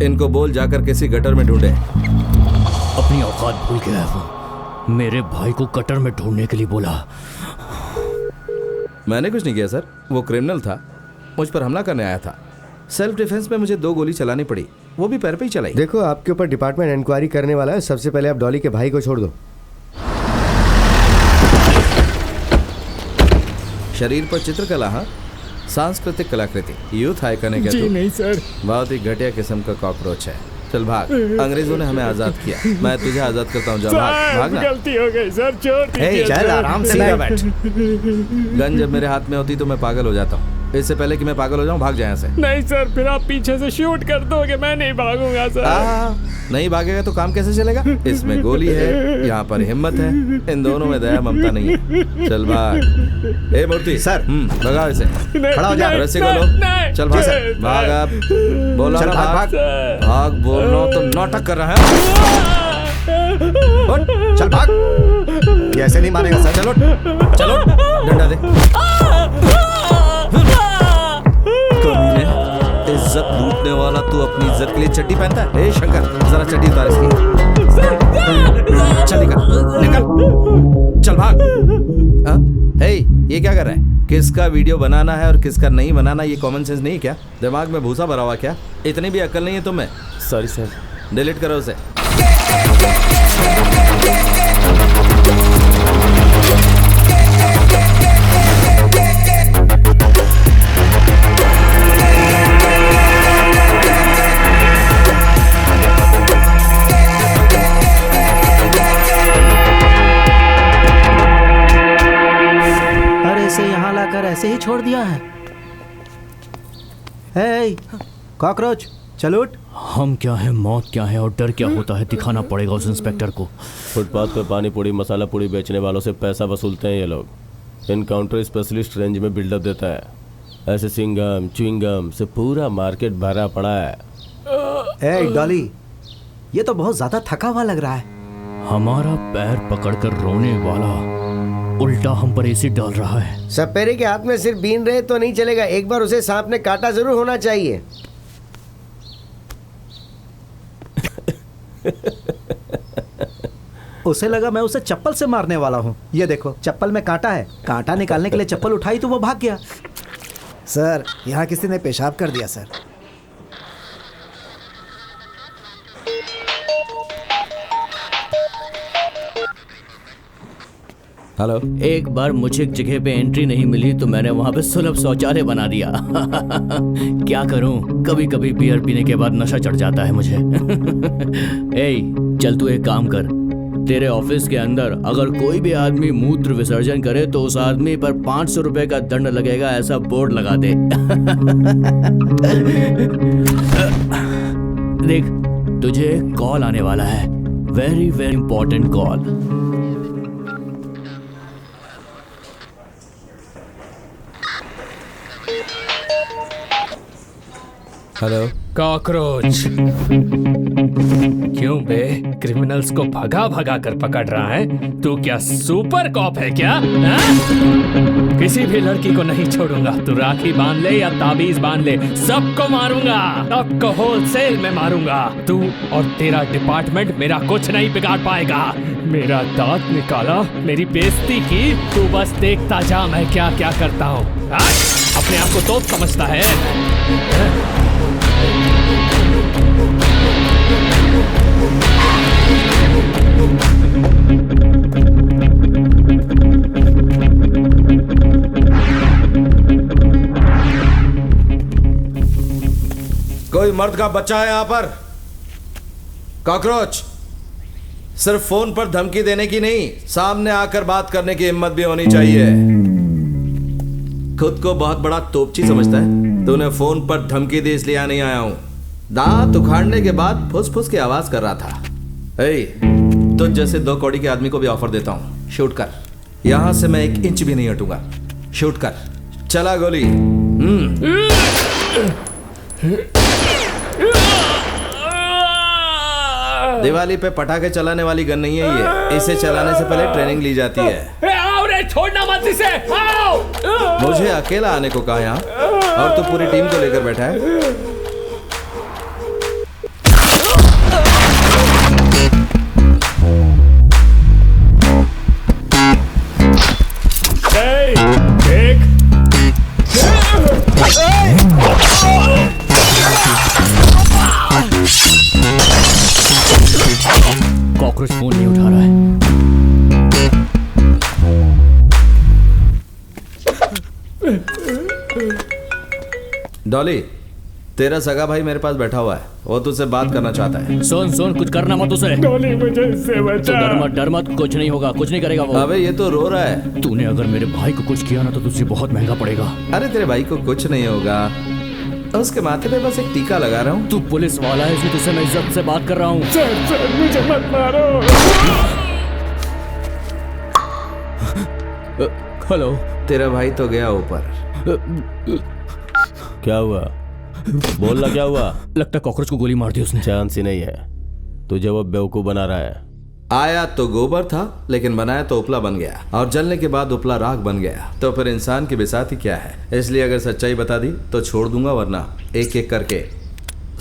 इनको बोल जाकर किसी गटर में ढूंढे। अपनी औकात भूल गया है वो, मेरे भाई को गटर में ढूंढने के लिए बोला। मैंने कुछ नहीं किया सर, वो क्रिमिनल था, मुझ पर हमला करने आया था। सेल्फ डिफेंस में मुझे 2 गोली चलानी पड़ी, वो भी पैर पे ही चलाई। देखो, आपके ऊपर डिपार्टमेंट इंक्वायरी करने वाला है। सबसे पहले आप डॉली के भाई को छोड़ दो। शरीर पर चित्रकला, हाँ, सांस्कृतिक कलाकृति, यूथ आइकन है क्या जी तू? नहीं सर। बहुत ही घटिया किस्म का कॉकरोच है। चल भाग, अंग्रेजों ने हमें आजाद किया, मैं तुझे आजाद करता हूँ। जा भाग, भागना। गलती हो गई सर, छोड़ दीजिए। चल आराम से सीधा बैठ। गन जब मेरे हाथ में होती तो मैं पागल हो जाता हूँ। इससे पहले कि मैं पागल हो जाऊँ, भाग जाए यहाँ से। नहीं सर, फिर आप पीछे से शूट कर दोगे, मैं नहीं भागूंगा सर। नहीं भागेगा तो काम कैसे चलेगा? इसमें गोली है, यहाँ पर हिम्मत है, इन दोनों में दया ममता नहीं है। चल भाग। ए मूर्ति सर, भगा इसे। खड़ा हो जा। रस्सी खोलो। चल भाग, भाग। अब बोलो ना, भाग भाग। बोलो तो नाटक कर रहा है। चल भाग। ये ऐसे नहीं मारेगा सर। चलो चलो, डंडा दे। इज्जत लूटने वाला, तू अपनी इज्जत के लिए चड्डी पहनता है? ए शंकर, जरा चड्डी उतार इसकी। चल निकल निकल, चल भाग। हे, ये क्या कर रहा है? किसका वीडियो बनाना है और किसका नहीं बनाना, ये कॉमन सेंस नहीं है क्या? दिमाग में भूसा भरा हुआ क्या? इतनी भी अक्ल नहीं है तुम्हें? Sorry sir. डिलीट करो उसे। ऐसे ही छोड़ दिया है। हे कॉकरोच, चल उठ। हम क्या है, मौत क्या है और डर क्या होता है दिखाना पड़ेगा उस इंस्पेक्टर को। फुटपाथ पे पानी पूरी मसाला पूरी बेचने वालों से पैसा वसूलते हैं ये लोग। इनकाउंटर स्पेशलिस्ट रेंज में बिल्डअप देता है। ऐसे सिंगम च्युइंगम से पूरा मार्केट भरा पड़ा है। ए डॉली, ये तो बहुत ज्यादा थका हुआ लग रहा है। हमारा पैर पकड़कर रोने वाला उल्टा हम पर एसिड डाल रहा है। सपेरे के हाथ में सिर्फ बीन रहे तो नहीं चलेगा, एक बार उसे सांप ने काटा जरूर होना चाहिए। उसे लगा मैं उसे चप्पल से मारने वाला हूँ। ये देखो, चप्पल में कांटा है। कांटा निकालने के लिए चप्पल उठाई तो वो भाग गया। सर, यहाँ किसी ने पेशाब कर दिया सर। हेलो। एक बार मुझे एक जगह पे एंट्री नहीं मिली तो मैंने वहां पे सुलभ शौचालय बना दिया। क्या करूं, कभी कभी बियर पीने के बाद नशा चढ़ जाता है मुझे। ए, चल तू एक काम कर, तेरे ऑफिस के अंदर अगर कोई भी आदमी मूत्र विसर्जन करे तो उस आदमी पर 500 रुपए का दंड लगेगा, ऐसा बोर्ड लगा दे। देख, तुझे कॉल आने वाला है, very very important call. Hello. Cockroach, क्यों बे, क्रिमिनल्स को भगा भगा कर पकड़ रहा है? तू क्या सुपर कॉप है क्या? किसी भी लड़की को नहीं छोड़ूंगा। तू राखी बांध ले या ताबीज बांध ले, सबको मारूंगा, सबको होलसेल में मारूंगा। तू और तेरा डिपार्टमेंट मेरा कुछ नहीं बिगाड़ पाएगा। मेरा दांत निकाला, मेरी बेइज्जती की, तू बस देखता जा मैं क्या क्या करता हूँ। अपने आप को तोप समझता है? कोई मर्द का बच्चा है यहाँ पर? कॉकरोच, सिर्फ फोन पर धमकी देने की नहीं, सामने आकर बात करने की हिम्मत भी होनी चाहिए। खुद को बहुत बड़ा तोपची समझता है? तूने फोन पर धमकी दी इसलिए नहीं आया हूं। दांत उखाड़ने के बाद फुस फुस की आवाज कर रहा था। ए, तो जैसे 2 कौड़ी के आदमी को भी ऑफर देता हूं, शूट कर। यहां से मैं 1 इंच भी नहीं हटूंगा। शूट कर, चला गोली। दिवाली पे पटाखे चलाने वाली गन नहीं है ये। इसे चलाने से पहले ट्रेनिंग ली जाती है। आओ रे, छोड़ना मत इसे। आओ। मुझे अकेला आने को कहा यहाँ, और तू पूरी टीम को लेकर बैठा है। कॉकरोच फोन नहीं उठा रहा है। डॉली, तेरा सगा भाई मेरे पास बैठा हुआ है, वो तुझसे बात करना चाहता है। सुन सुन, कुछ करना मत उसे। डॉली मुझे इससे बचा। डर मत, कुछ नहीं होगा, कुछ नहीं करेगा वो। अबे ये तो रो रहा है। तूने अगर मेरे भाई को कुछ किया ना तो तुझे बहुत महंगा पड़ेगा। अरे तेरे भाई को कुछ नहीं होगा, उसके माथे पे बस एक टीका लगा रहा हूँ। तू पुलिस वाला है, इसलिए तुझसे मैं इज्जत से बात कर रहा हूँ। सर मुझे मत मारो। हेलो। तेरा भाई तो गया ऊपर। क्या हुआ? बोलना क्या हुआ? लगता कॉकरोच को गोली मार दी उसने। चांस ही नहीं है, तुझे वो बेवकूफ बना रहा है। आया तो गोबर था, लेकिन बनाया तो उपला बन गया, और जलने के बाद उपला राख बन गया। तो फिर इंसान की बिसाती क्या है? इसलिए अगर सच्चाई बता दी तो छोड़ दूंगा, वरना एक एक करके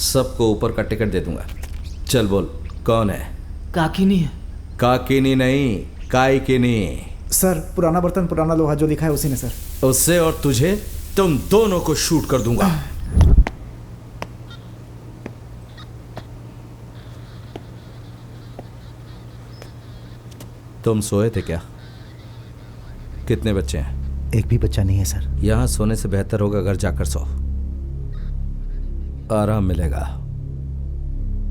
सबको ऊपर का टिकट दे दूंगा। चल बोल, कौन है? काकिनी है। काकिनी नहीं, काइकिनी। सर, पुराना बर्तन पुराना लोहा जो लिखा है उसी ने सर। उससे और तुझे, तुम दोनों को शूट कर दूंगा। तुम सोए थे क्या? कितने बच्चे हैं? एक भी बच्चा नहीं है सर। यहां सोने से बेहतर होगा घर जाकर सो, आराम मिलेगा।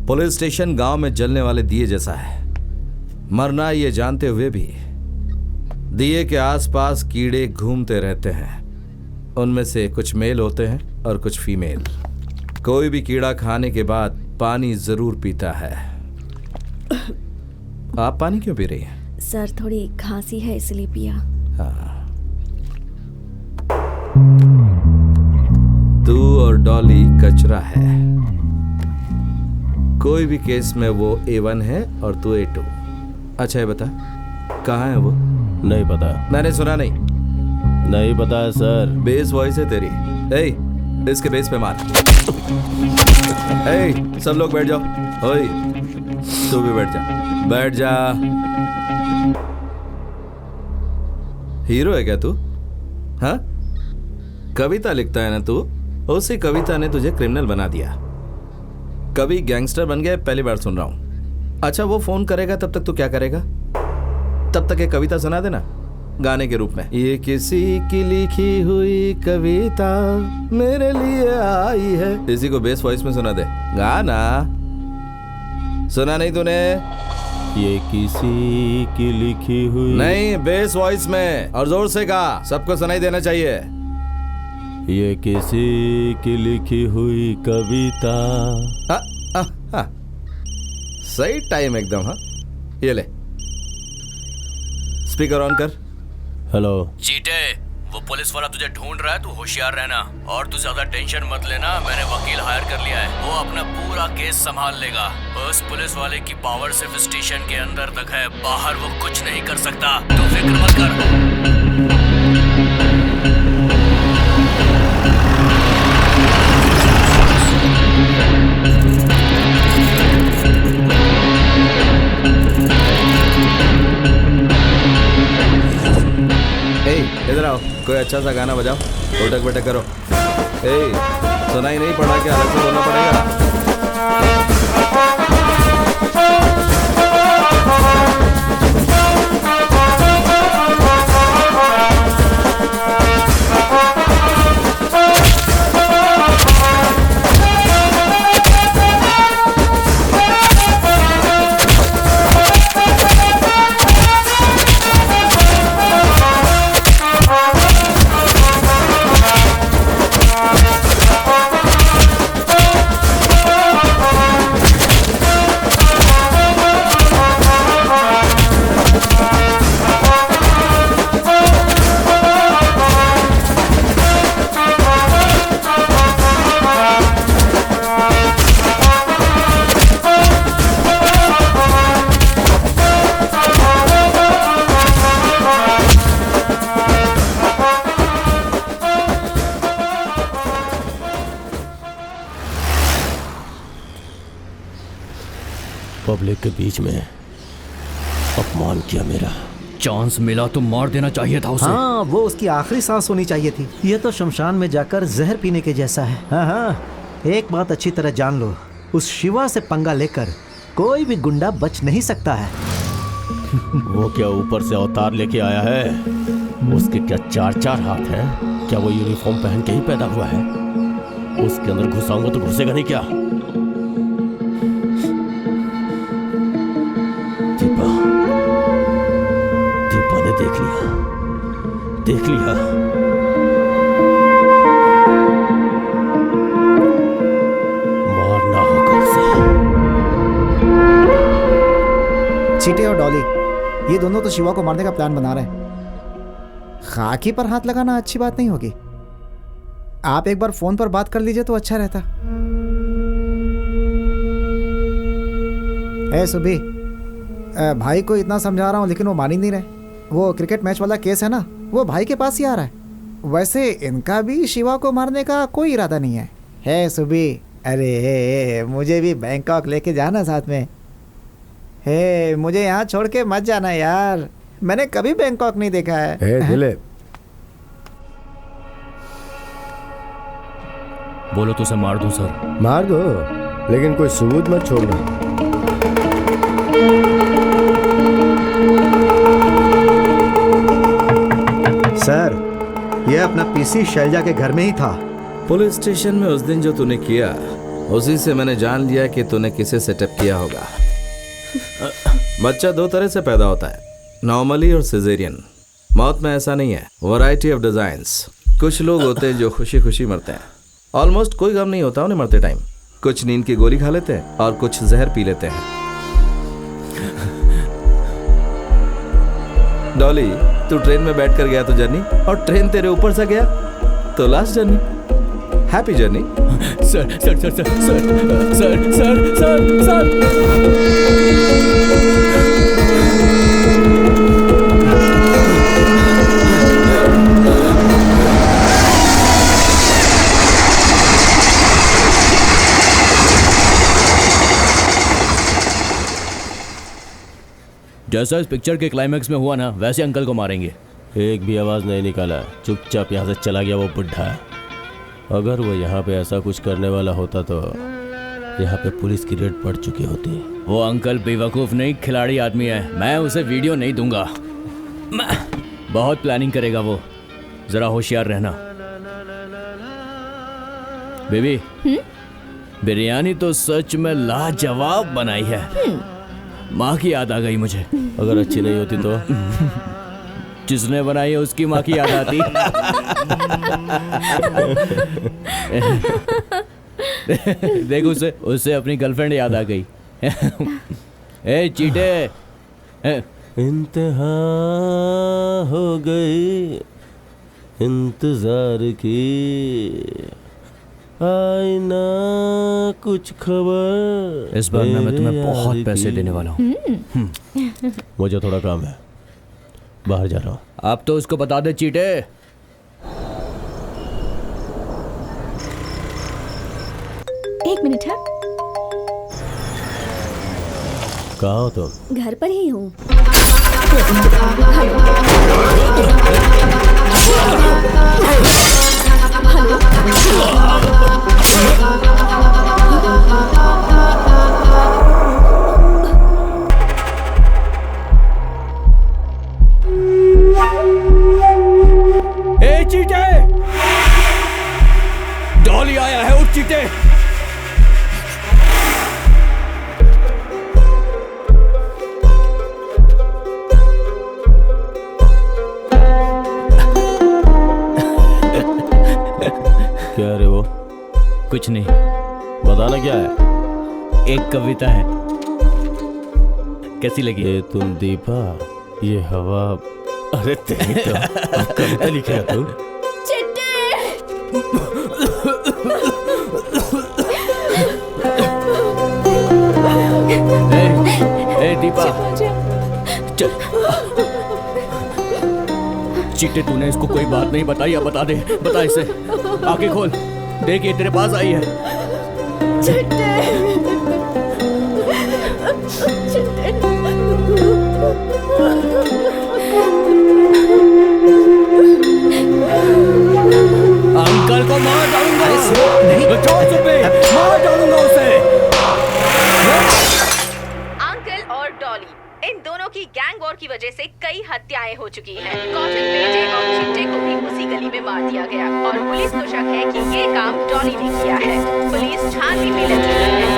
पुलिस स्टेशन गांव में जलने वाले दिए जैसा है। मरना ये जानते हुए भी दिए के आसपास कीड़े घूमते रहते हैं। उनमें से कुछ मेल होते हैं और कुछ फीमेल। कोई भी कीड़ा खाने के बाद पानी जरूर पीता है। आप पानी क्यों पी रही हैं? सर, थोड़ी खांसी है इसलिए पिया। हाँ। तू और डॉली कचरा है। कोई भी केस में वो A1 है और तू A2। अच्छा ये बता, कहाँ है वो? नहीं पता। मैंने सुना नहीं पता है सर। बेस वॉइस है तेरी। इसके बेस पे मार। सब लोग बैठ जाओ। ओए, तू भी बैठ जा, बैठ जा। हीरो है क्या तू? हाँ, कविता लिखता है ना तू? उसी कविता ने तुझे क्रिमिनल बना दिया। कभी गैंगस्टर बन गया, पहली बार सुन रहा हूं। अच्छा, वो फोन करेगा तब तक तू क्या करेगा? तब तक एक कविता सुना देना गाने के रूप में। ये किसी की लिखी हुई कविता मेरे लिए आई है। इसी को बेस वॉइस में सुना दे। गाना सुना नहीं तूने? ये किसी की लिखी हुई। नहीं, बेस वॉइस में, और जोर से गा, सबको सुनाई देना चाहिए। ये किसी की लिखी हुई कविता। सही टाइम एकदम। हाँ, ये ले, स्पीकर ऑन कर। हेलो चीटे, वो पुलिस वाला तुझे ढूंढ रहा है, तू होशियार रहना। और तू ज्यादा टेंशन मत लेना, मैंने वकील हायर कर लिया है, वो अपना पूरा केस संभाल लेगा। उस पुलिस वाले की पावर सिर्फ स्टेशन के अंदर तक है, बाहर वो कुछ नहीं कर सकता, तू फिक्र मत कर। इधर आओ, कोई अच्छा सा गाना बजाओ, उठक बैठक करो। सुनाई नहीं पड़ा क्या? अलग से बोलना पड़ेगा। पब्लिक के बीच में अपमान किया मेरा। चांस मिला तो मार देना चाहिए था उसे। हाँ, वो उसकी आखिरी सांस होनी चाहिए थी। ये तो शमशान में जाकर जहर पीने के जैसा है। हाँ हाँ, एक बात अच्छी तरह जान लो, उस शिवा से पंगा लेकर कोई भी गुंडा बच नहीं सकता है। वो क्या ऊपर से अवतार लेके आया है? उसके क्या 4-4 हाथ हैं? क्या वो यूनिफॉर्म पहन के ही पैदा हुआ है? उसके अंदर घुसाऊंगा तो घुसेगा नहीं क्या? दीपा ने देख लिया। मारना होगा उसे। चीटे और डॉली, ये दोनों तो शिवा को मारने का प्लान बना रहे हैं। खाकी पर हाथ लगाना अच्छी बात नहीं होगी। आप एक बार फोन पर बात कर लीजिए तो अच्छा रहता। सुबी, भाई को इतना समझा रहा हूँ लेकिन वो मान ही नहीं रहे। वो क्रिकेट मैच वाला केस है ना, वो भाई के पास ही आ रहा है। वैसे इनका भी शिवा को मारने का कोई इरादा नहीं है सुबी। अरे मुझे भी बैंकॉक लेके जाना साथ में। मुझे यहाँ छोड़ के मत जाना यार, मैंने कभी बैंकॉक नहीं देखा है। दिलीप, बोलो तो उसे मार दूं सर। मार दो, लेकिन कोई सबूत मत छोड़ना। सर, यह अपना पीसी शैलजा के घर में ही था। पुलिस स्टेशन में उस दिन जो तूने किया, उसी से मैंने जान लिया कि तूने किसे सेटअप किया होगा। बच्चा 2 तरह से पैदा होता है, नॉर्मली और सिजेरियन। मौत में ऐसा नहीं है, वैरायटी ऑफ डिजाइन्स। कुछ लोग होते हैं जो खुशी खुशी मरते हैं, ऑलमोस्ट कोई गम नहीं होता उन्हें मरते टाइम। कुछ नींद की गोली खा लेते हैं और कुछ जहर पी लेते हैं। डॉली, तू ट्रेन में बैठकर गया तो जर्नी, और ट्रेन तेरे ऊपर से गया तो last journey. Happy journey. Sir sir sir sir sir sir sir sir sir जैसा इस पिक्चर के क्लाइमैक्स में हुआ ना, वैसे अंकल को मारेंगे। एक भी आवाज नहीं निकाला, चुपचाप यहाँ से चला गया वो बुढ़ा। अगर वो यहाँ पे ऐसा कुछ करने वाला होता तो यहाँ पे पुलिस की रेड पड़ चुकी होती। वो अंकल बेवकूफ नहीं, खिलाड़ी आदमी है। मैं उसे वीडियो नहीं दूंगा। बहुत प्लानिंग करेगा वो, जरा होशियार रहना। बेबी, बिरयानी तो सच में लाजवाब बनाई है। माँ की याद आ गई मुझे। अगर अच्छी नहीं होती तो? जिसने बनाई है उसकी माँ की याद आती। देख, उसे अपनी गर्लफ्रेंड याद आ गई। ए चीटे, इंतहा हो गई इंतजार की, आई ना कुछ खबर। इस बार मैं तुम्हें बहुत पैसे देने वाला हूँ। मुझे थोड़ा काम है, बाहर जा रहा हूँ। आप तो उसको बता दे चीटे। एक मिनट है। कहाँ हो तुम? घर पर ही हूँ। ए चीटे, डॉली आया है, उठ चीटे। क्या रे वो? कुछ नहीं। बताना क्या है? एक कविता है, कैसी लगी? ये तुम दीपा, ये हवा। अरे तेरी तो कविता लिखा है तू? ए दीपा, चल। चीटे, तूने इसको कोई बात नहीं बताई, या बता दे। बता इसे, आंखें खोल, देख ये तेरे पास आई है। चिट्टे। कई हत्याएं हो चुकी हैं। कॉटन बेटे और चिट्टे को भी उसी गली में मार दिया गया और पुलिस को शक है कि ये काम डॉली ने किया है। पुलिस छानबीन में लगी हुई है।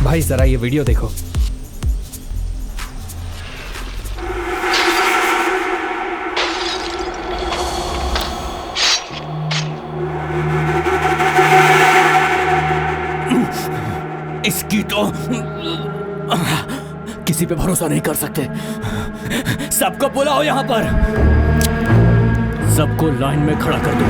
भाई जरा ये वीडियो देखो। इसकी तो किसी पे भरोसा नहीं कर सकते। सबको बुलाओ यहाँ पर, सबको लाइन में खड़ा कर दो।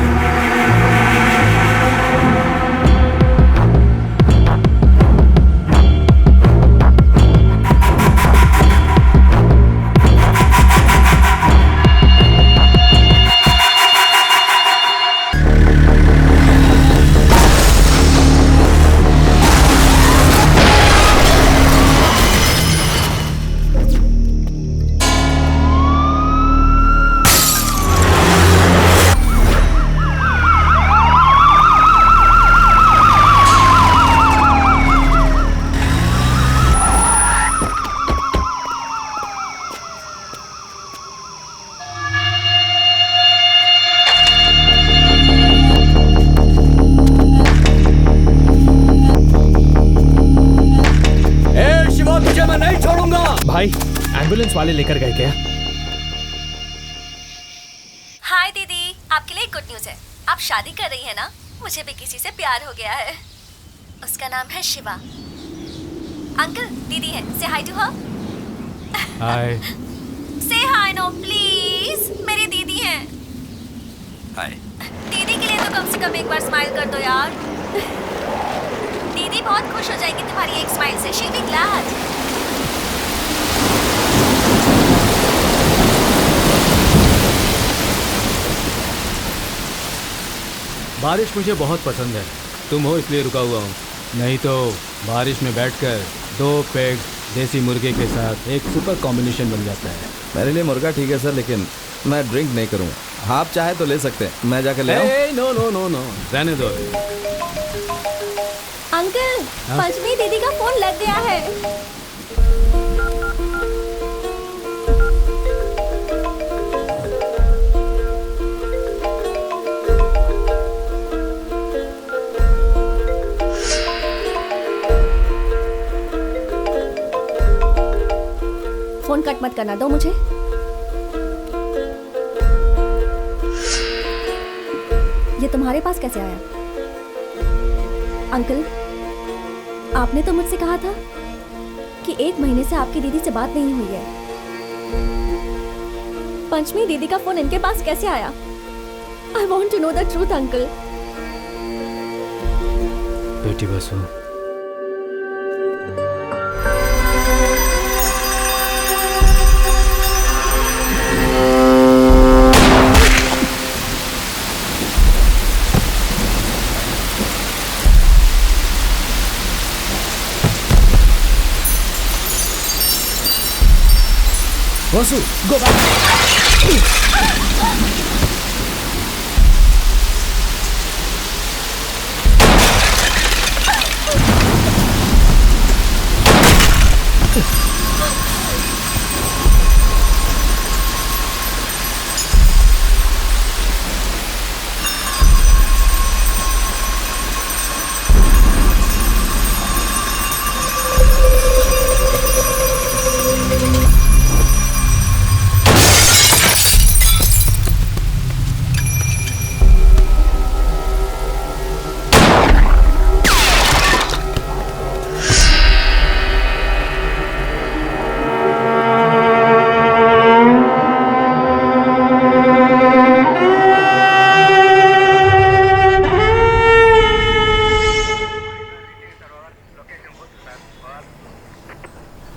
भाई एम्बुलेंस वाले लेकर गए क्या? हाय दीदी, आपके लिए गुड न्यूज है। आप शादी कर रही है ना? मुझे भी किसी से प्यार हो गया है। उसका नाम है शिवा। अंकल, दीदी है, से हाय टू हर। हाय। से हाय नो प्लीज, मेरी दीदी है। हाय। दीदी के लिए तो कम से कम एक बार स्माइल कर दो यार। दीदी बहुत खुश हो जाएगी तुम्हारी एक स्माइल से। She will be glad. बारिश मुझे बहुत पसंद है। तुम हो इसलिए रुका हुआ हूँ, नहीं तो बारिश में बैठकर 2 पेग देसी मुर्गे के साथ एक सुपर कॉम्बिनेशन बन जाता है। मेरे लिए मुर्गा ठीक है सर, लेकिन मैं ड्रिंक नहीं करूँगा। आप चाहे तो ले सकते हैं, मैं जाकर ले आऊँ। नो नो नो नो, रहने दो। अंकल, पंचमी दीदी का फोन लग गया है। फोन कट मत करना, दो मुझे। ये तुम्हारे पास कैसे आया? अंकल, आपने तो मुझसे कहा था कि 1 महीने से आपकी दीदी से बात नहीं हुई है। पंचमी दीदी का फोन इनके पास कैसे आया? I want to know the truth, uncle. बेटी बसो। Vasu, go back.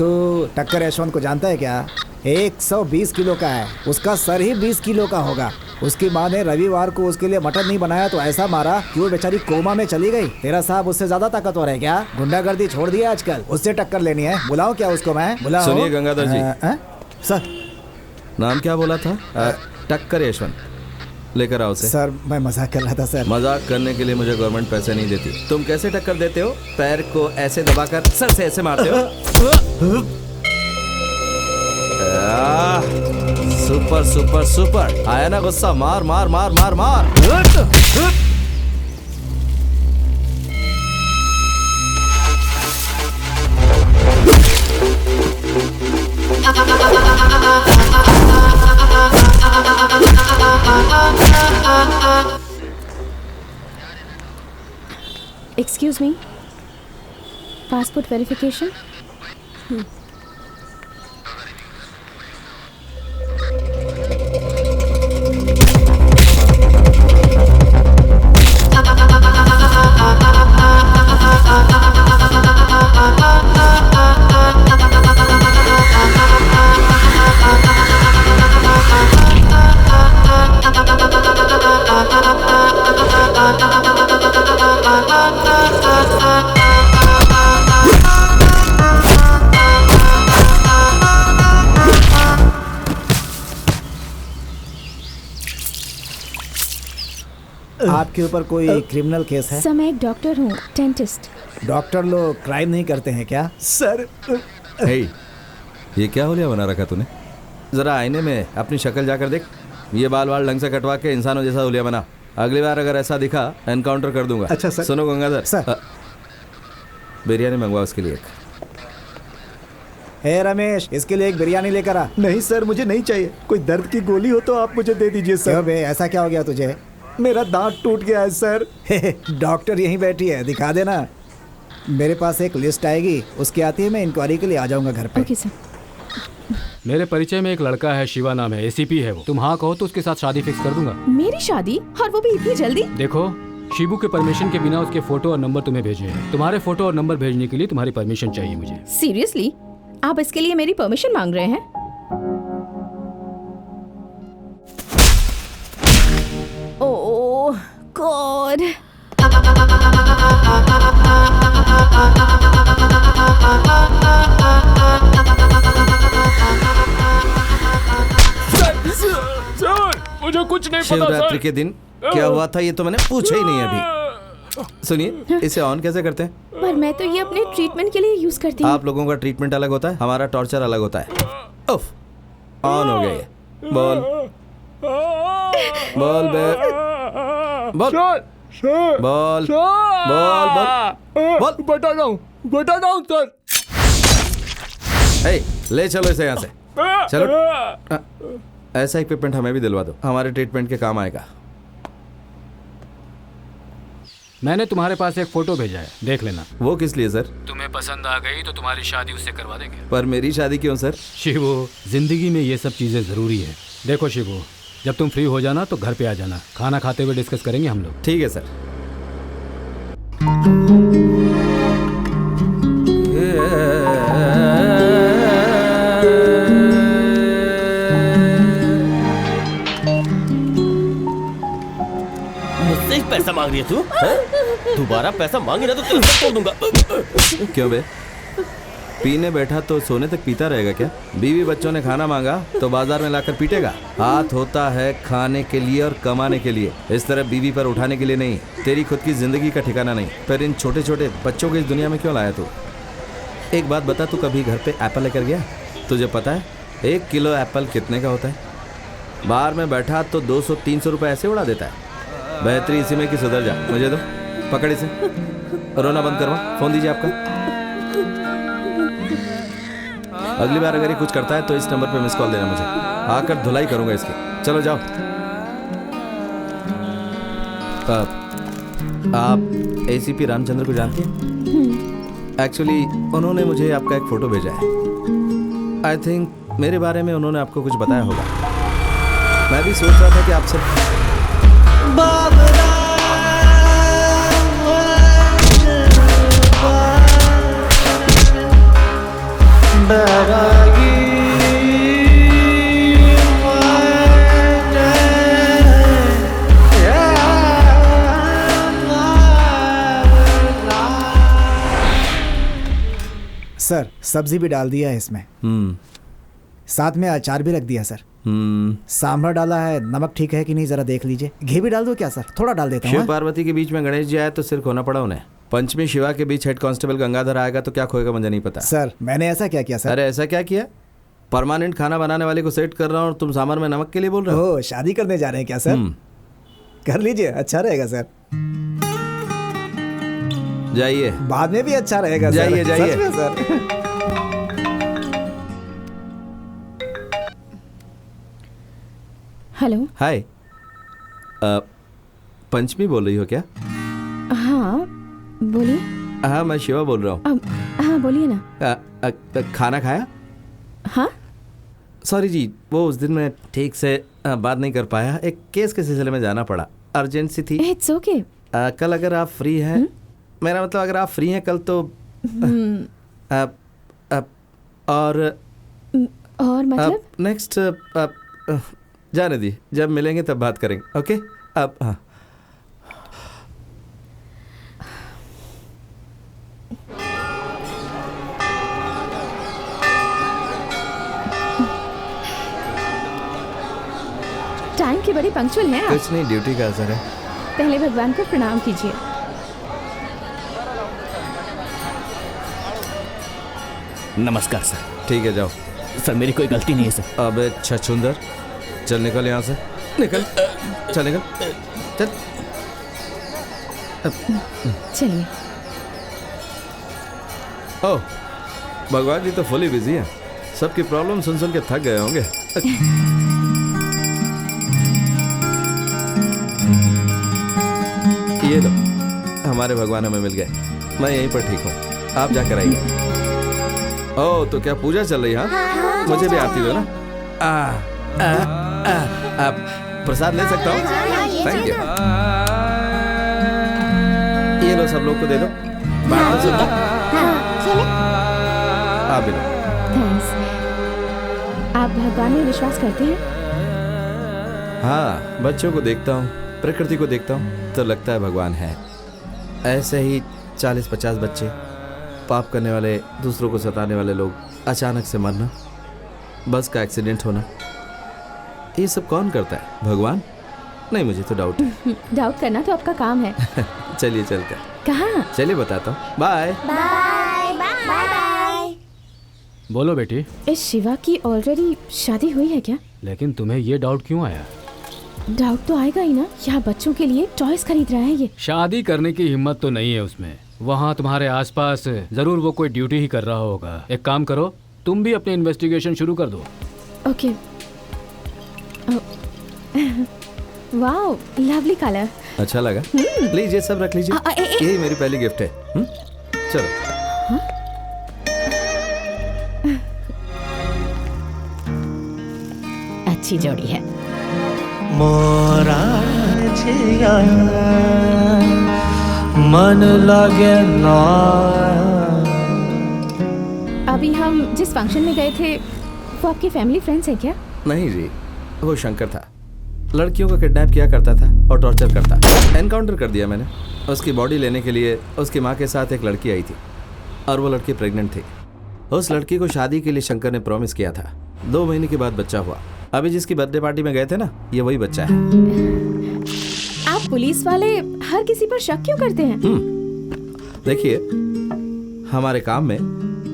तो टक्कर यशवंत को जानता है क्या? 120 किलो का है, उसका सर ही 20 किलो का होगा। उसकी माँ ने रविवार को उसके लिए मटन नहीं बनाया तो ऐसा मारा कि वो बेचारी कोमा में चली गई। तेरा साहब उससे ज्यादा ताकतवर है क्या? गुंडागर्दी छोड़ दी आजकल, उससे टक्कर लेनी है। बुलाओ क्या उसको मैं? बुलाओ। सुनिए गंगाधर जी। सर नाम क्या बोला था? टक्कर यशवंत। लेकर आओ उसे। सर मैं मजाक कर रहा था सर। मजाक करने के लिए मुझे गवर्नमेंट पैसे नहीं देती। तुम कैसे टक्कर देते हो? पैर को ऐसे दबाकर सर से ऐसे मारते हो। Super super super. आया ना गुस्सा? मार मार मार मार मार। Excuse me, passport verification. आपके ऊपर कोई क्रिमिनल केस है? सर मैं एक डॉक्टर हूँ, डेंटिस्ट। डॉक्टर लोग क्राइम नहीं करते हैं क्या? सर हे, ये क्या हो लिया बना रखा तूने? जरा आईने में अपनी शक्ल जाकर देख। ये बाल वाल ढंग से कटवा के इंसानों जैसा हुलिया बना। अगली बार अगर ऐसा दिखा एनकाउंटर कर दूंगा। अच्छा सर। सुनो गंगाधर सर। बिरयानी मंगवा उसके लिए। हे रमेश, इसके लिए एक बिरयानी लेकर आ। नहीं सर मुझे नहीं चाहिए। कोई दर्द की गोली हो तो आप मुझे दे दीजिए सर। क्यों बे, ऐसा क्या हो गया तुझे? मेरा दांत टूट गया है सर। डॉक्टर यहीं बैठी है, दिखा देना। मेरे पास एक लिस्ट आएगी, उसके आती है मैं इंक्वायरी के लिए आ जाऊंगा घर पे। Okay sir. मेरे परिचय में एक लड़का है, शिवा नाम है, एसीपी है वो। तुम हाँ कहो तो उसके साथ शादी फिक्स कर दूंगा। मेरी शादी? और वो भी इतनी जल्दी? देखो, शिबू के परमिशन के बिना उसके फोटो और नंबर तुम्हें भेजे हैं। तुम्हारे फोटो और नंबर भेजने के लिए तुम्हारी परमिशन चाहिए मुझे। सीरियसली? आप इसके लिए मेरी परमिशन मांग रहे हैं? ओह गॉड। मुझे कुछ नहीं पता। शिवरात्रि के दिन क्या हुआ था ये तो मैंने पूछा ही नहीं अभी। सुनिए, इसे ऑन कैसे करते हैं? पर मैं तो ये अपने ट्रीटमेंट के लिए यूज करती हूँ। आप लोगों का ट्रीटमेंट अलग होता है, हमारा टॉर्चर अलग होता है। उफ, ऑन हो गया ये। बोल बोल बे बोल बोल बोल बोल बता दो सर। ए, ले चलो इसे यहाँ से। चलो, ऐसा इक्विपमेंट हमें भी दिलवा दो, हमारे ट्रीटमेंट के काम आएगा। मैंने तुम्हारे पास एक फोटो भेजा है, देख लेना। वो किस लिए सर? तुम्हें पसंद आ गई तो तुम्हारी शादी उससे करवा देंगे। पर मेरी शादी क्यों सर? शिवू, जिंदगी में ये सब चीजें जरूरी है। देखो शिवू, जब तुम फ्री हो जाना तो घर पे आ जाना, खाना खाते हुए डिस्कस करेंगे हम लोग। ठीक है सर। मुझसे ही पैसा मांग रही है तू? दोबारा पैसा मांगी ना तो तेरे सर तोड़ दूंगा। क्यों बे? पीने बैठा तो सोने तक पीता रहेगा क्या? बीवी बच्चों ने खाना मांगा तो बाजार में लाकर पीटेगा? हाथ होता है खाने के लिए और कमाने के लिए, इस तरह बीवी पर उठाने के लिए नहीं। तेरी खुद की जिंदगी का ठिकाना नहीं। पर इन छोटे छोटे बच्चों को इस दुनिया में क्यों लाया तू? एक बात बता, तू कभी घर पे एप्पल लेकर गया? तुझे पता है 1 किलो एप्पल कितने का होता है? बाहर में बैठा तो 200-300 रुपए ऐसे उड़ा देता है। बेहतरी इसी में कि सुधर जा। मुझे दो, पकड़ इसे। रोना बंद करवा। फोन दीजिए आपका। अगली बार अगर ये कुछ करता है तो इस नंबर पे मिस कॉल देना मुझे। आकर धुलाई करूंगा इसकी। चलो जाओ। आप एसीपी रामचंद्र को जानती हैं? एक्चुअली उन्होंने मुझे आपका एक फोटो भेजा है। आई थिंक मेरे बारे में उन्होंने आपको कुछ बताया होगा। मैं भी सोच रहा था कि आपसे बैरागी सर सब्जी भी डाल दिया है इसमें, साथ में अचार भी रख दिया सर। सांभर डाला है, नमक ठीक है कि नहीं जरा देख लीजिए। घी भी डाल दो क्या सर? थोड़ा डाल देता हूँ। शिव पार्वती के बीच में गणेश जी आए तो सिर खोना पड़ा उन्हें। पंचमी शिवा के बीच हेड कांस्टेबल गंगाधर आएगा तो क्या खोएगा मुझे नहीं पता। सर मैंने ऐसा क्या किया सर? अरे ऐसा क्या किया? परमानेंट खाना बनाने वाले को सेट कर रहा हूँ और तुम सांभर में नमक के लिए बोल रहे हो? शादी करने जा रहे हैं क्या सर? कर लीजिए, अच्छा रहेगा सर। जाइए, बाद में भी अच्छा रहेगा। जाइए जाइए सर। हेलो। हाय, पंचमी बोल रही हो क्या? हाँ बोलिए। हाँ मैं शिवा बोल रहा हूँ। हाँ बोलिए ना। खाना खाया? हाँ सॉरी जी, वो उस दिन मैं ठीक से बात नहीं कर पाया, एक केस के सिलसिले में जाना पड़ा, अर्जेंसी थी। It's okay. कल अगर आप फ्री हैं, मेरा मतलब अगर आप फ्री हैं कल तो और मतलब नेक्स्ट जाने दी, जब मिलेंगे तब बात करेंगे। ओके अब हाँ। टाइम की बड़ी पंक्चुअल हैं आप। कुछ नहीं, ड्यूटी का असर है। पहले भगवान को प्रणाम कीजिए। नमस्कार सर। ठीक है जाओ। सर मेरी कोई गलती नहीं है सर। अबे छछुंदर, चल निकल यहाँ से, निकल, चल निकल, चल। चलिए। ओह भगवान जी तो फुली बिजी हैं, सबकी प्रॉब्लम सुन सुन के थक गए होंगे। ये लो, हमारे भगवान हमें मिल गए, मैं यहीं पर ठीक हूँ, आप जाकर आइए। ओह तो क्या पूजा चल रही है? हाँ मुझे भी आती हो ना। आप प्रसाद ले सकता हूँ? Thank you. ये लो, सब लोग को दे दो, बांट दो सबको। आप भी लो। थैंक्स। आप भगवान में विश्वास करते हैं? हाँ, बच्चों को देखता हूँ, प्रकृति को देखता हूँ तो लगता है भगवान है। ऐसे ही 40-50 बच्चे, पाप करने वाले, दूसरों को सताने वाले लोग, अचानक से मरना, बस का एक्सीडेंट होना, ये सब कौन करता है? भगवान? नहीं, मुझे तो डाउट है। डाउट करना तो आपका काम है। चलिए चलकर। कहाँ? चलिए बताता हूँ। Bye bye bye. बोलो बेटी। इस शिवा की ऑलरेडी शादी हुई है क्या? लेकिन तुम्हें ये डाउट क्यों आया? डाउट तो आएगा ही ना, यहाँ बच्चों के लिए टॉयज खरीद रहा है ये। शादी करने की हिम्मत तो नहीं है उसमें। वहाँ तुम्हारे आसपास जरूर वो कोई ड्यूटी ही कर रहा होगा। एक काम करो, तुम भी अपनी इन्वेस्टिगेशन शुरू कर दो। ओके। Wow, lovely colour. अच्छा लगा? लीजिए, सब रख लीजिए, यही मेरी पहली गिफ्ट है। चलो। अच्छी जोड़ी है। मोरा जिया मन लगे ना। अभी हम जिस फंक्शन में गए थे वो आपके फैमिली फ्रेंड्स हैं क्या? नहीं जी, वो शंकर था, लड़कियों को किडनैप किया करता था और टॉर्चर करता। एनकाउंटर कर दिया मैंने। उसकी बॉडी लेने के लिए उसकी माँ के साथ एक लड़की आई थी और वो लड़की प्रेग्नेंट थी। उस लड़की को शादी के लिए शंकर ने प्रॉमिस किया था। 2 महीने के बाद बच्चा हुआ। अभी जिसकी बर्थडे पार्टी में गए थे ना, ये वही बच्चा है। आप पुलिस वाले हर किसी पर शक क्यों करते हैं? देखिए, हमारे काम में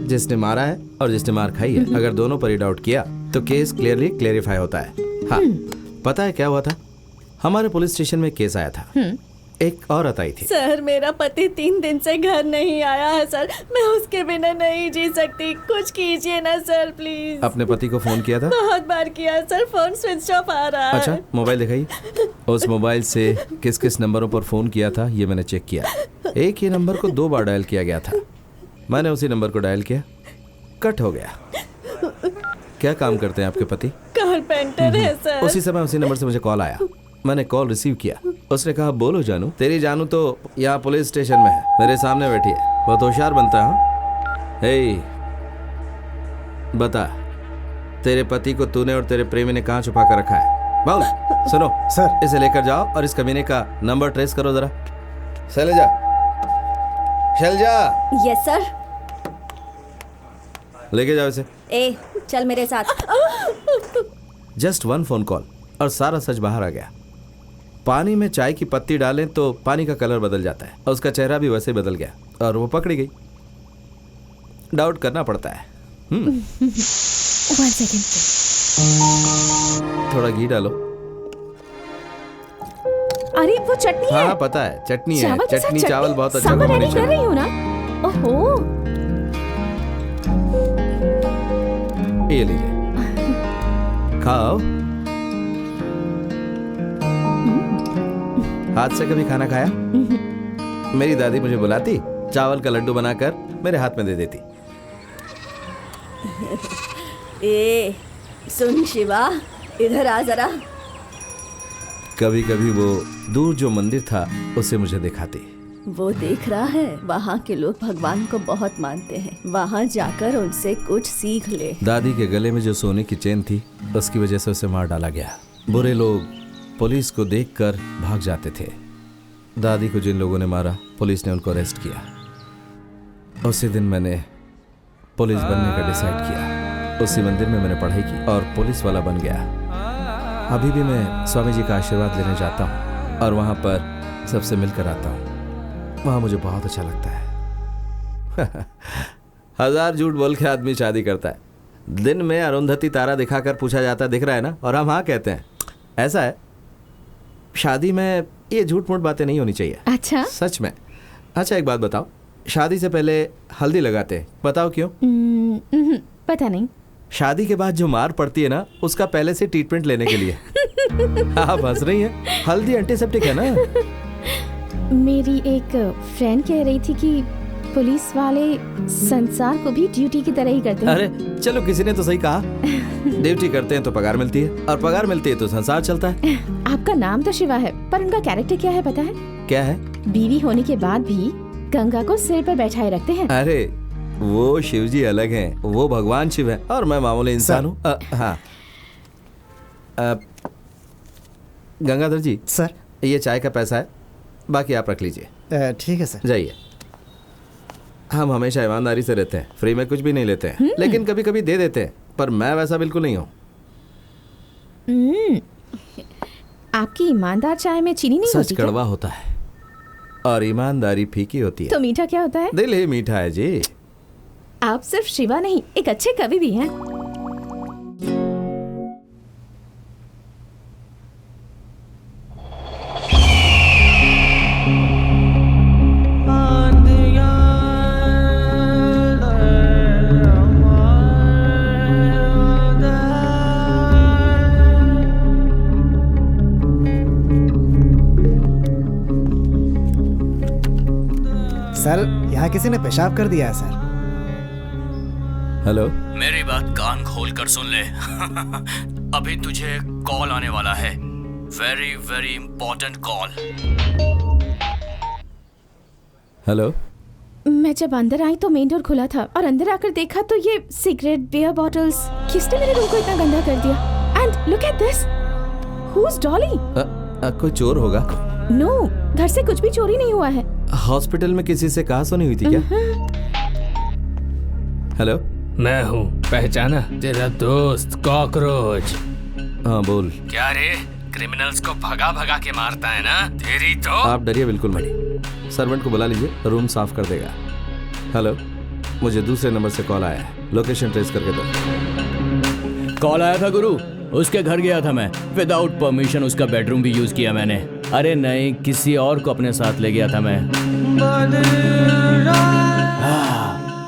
जिसने मारा है और जिसने मार खाई है, अगर दोनों पर ही डाउट किया तो केस क्लियरली क्लेरिफाई होता है। हाँ, पता है क्या हुआ था? हमारे पुलिस स्टेशन में केस आया था। एक औरत आई थी। सर, मेरा पति 3 दिन से घर नहीं आया है सर, मैं उसके बिना नहीं जी सकती, कुछ कीजिए ना सर प्लीज। अपने पति को फोन किया था? बहुत बार किया सर, फोन स्विच ऑफ आ रहा है। अच्छा, मोबाइल दिखाइए। उस मोबाइल से किस किस नंबरों पर फोन किया था ये मैंने चेक किया। एक ही नंबर को 2 बार डायल किया गया था। मैंने उसी नंबर को डायल किया, कट हो गया। क्या काम करते हैं आपके पति? कारपेंटर है सर। उसी समय उसी नंबर से मुझे कॉल आया। मैंने कॉल रिसीव किया। उसने कहा, बोलो जानू। तेरी जानू तो यहाँ पुलिस स्टेशन में है, मेरे सामने बैठी है, बहुत होशियार बनता है। हे, बता, तेरे पति को तूने और तेरे प्रेमी ने कहाँ छुपा कर रखा है? बाउल, सुनो सर। इसे लेकर जाओ और इस कमीने का नंबर ट्रेस करो जरा। Shailaja, Shailaja, yes sir. लेके जाओ इसे। ए चल मेरे साथ। जस्ट 1 फोन कॉल और सारा सच बाहर आ गया। पानी में चाय की पत्ती डालें तो पानी का कलर बदल जाता है और उसका चेहरा भी वैसे ही बदल गया और वो पकड़ी गई। डाउट करना पड़ता है। 1 सेकेंड। थोड़ा घी डालो। अरे वो चटनी है। हाँ पता है, चटनी है। चावल के साथ चटनी चावल बहुत अच्छा सांभर रेडी कॉम्बिनेशन कर रही है। हूँ ना। ओहो, ये लीजिए, खाओ। हाथ से कभी खाना खाया? मेरी दादी मुझे बुलाती, चावल का लड्डू बनाकर मेरे हाथ में दे देती। ए सुन शिवा, इधर आ जरा। कभी कभी वो दूर जो मंदिर था उसे मुझे दिखाती। वो देख रहा है, वहाँ के लोग भगवान को बहुत मानते हैं। वहाँ जाकर उनसे कुछ सीख ले। दादी के गले में जो सोने की चेन थी उसकी वजह से उसे मार डाला गया। बुरे लोग पुलिस को देखकर भाग जाते थे। दादी को जिन लोगों ने मारा, पुलिस ने उनको अरेस्ट किया। उसी दिन मैंने पुलिस बनने का डिसाइड किया। उसी मंदिर में मैंने पढ़ाई की और पुलिस वाला बन गया। अभी भी मैं स्वामी जी का आशीर्वाद लेने जाता हूँ और वहाँ पर सबसे मिलकर आता हूँ। वहाँ मुझे बहुत अच्छा लगता है। 1000 झूठ बोल के आदमी शादी करता है। दिन में अरुंधति तारा दिखाकर पूछा जाता है, दिख रहा है ना, और हम हाँ कहते हैं। ऐसा है, शादी में ये झूठ मूठ बातें नहीं होनी चाहिए। अच्छा, सच में। अच्छा एक बात बताओ, शादी से पहले हल्दी लगाते हैं, बताओ क्यों? पता नहीं। शादी के बाद जो मार पड़ती है ना, उसका पहले से ट्रीटमेंट लेने के लिए। आप हंस रही हैं, हल्दी एंटीसेप्टिक है ना। मेरी एक फ्रेंड कह रही थी कि पुलिस वाले संसार को भी ड्यूटी की तरह ही करते हैं। अरे चलो, किसी ने तो सही कहा। ड्यूटी करते हैं तो पगार मिलती है, और पगार मिलती है तो संसार चलता है। आपका नाम तो शिवा है, पर उनका कैरेक्टर क्या है पता है? क्या है? बीवी होने के बाद भी गंगा को सिर पर बैठाए रखते हैं। अरे वो शिव जी अलग हैं, वो भगवान शिव हैं और मैं मामूली इंसान हूँ। हाँ गंगाधर जी, सर ये चाय का पैसा है, बाकी आप रख लीजिए। ठीक है सर। जाइए। हम हमेशा ईमानदारी से रहते हैं, फ्री में कुछ भी नहीं लेते हैं, लेकिन कभी कभी दे देते हैं, पर मैं वैसा बिल्कुल नहीं हूँ। आपकी ईमानदार चाय में चीनी नहीं होती? सच कड़वा होता है और ईमानदारी फीकी होती है। तो मीठा क्या होता है? दिल ही मीठा है जी। आप सिर्फ शिवा नहीं, एक अच्छे कवि भी हैं। सर यहाँ किसी ने पेशाब कर दिया है सर। हेलो, मेरी बात कान खोल कर सुन ले। अभी तुझे कॉल आने वाला है, very very important call. Hello. मैं जब अंदर आई तो मेन डोर खुला था और अंदर आकर देखा तो ये सिगरेट, बियर बॉटल्स, किसने मेरे रूम को इतना गंदा कर दिया? And look at this, who is Dolly? कोई चोर होगा। नो, घर से कुछ भी चोरी नहीं हुआ है। हॉस्पिटल में किसी से कहा सुनी हुई थी क्या? हेलो, मैं हूँ, पहचाना? तेरा दोस्त कॉकरोच। हाँ बोल। क्या रे, क्रिमिनल्स को भगा भगा के मारता है ना? तेरी तो। आप डरिए बिल्कुल मत। सर्वेंट को बुला लीजिए, रूम साफ कर देगा। हेलो, मुझे दूसरे नंबर से कॉल आया है, लोकेशन ट्रेस करके दो। कॉल आया था गुरु, उसके घर गया था मैं। विदाउट परमिशन उसका बेडरूम भी यूज किया मैंने। अरे नहीं, किसी और को अपने साथ ले गया था मैं।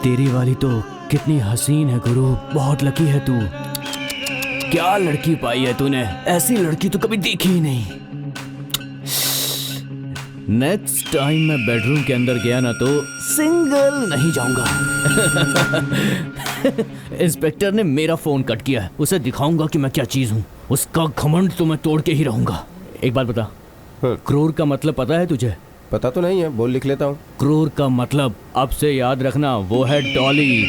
तेरी वाली तो कितनी हसीन है गुरु, बहुत लकी है तू। क्या लड़की पाई है तूने, ऐसी लड़की तो कभी देखी ही नहीं। नेक्स्ट टाइम मैं बेडरूम के अंदर गया ना तो सिंगल नहीं जाऊंगा। इंस्पेक्टर ने मेरा फोन कट किया है, उसे दिखाऊंगा कि मैं क्या चीज हूँ। उसका घमंड तो मैं तोड़ के ही रहूंगा। एक बात बता, क्रोर का मतलब पता है तुझे? पता तो नहीं है, बोल लिख लेता हूँ। क्रूर का मतलब अब से याद रखना वो है डॉली।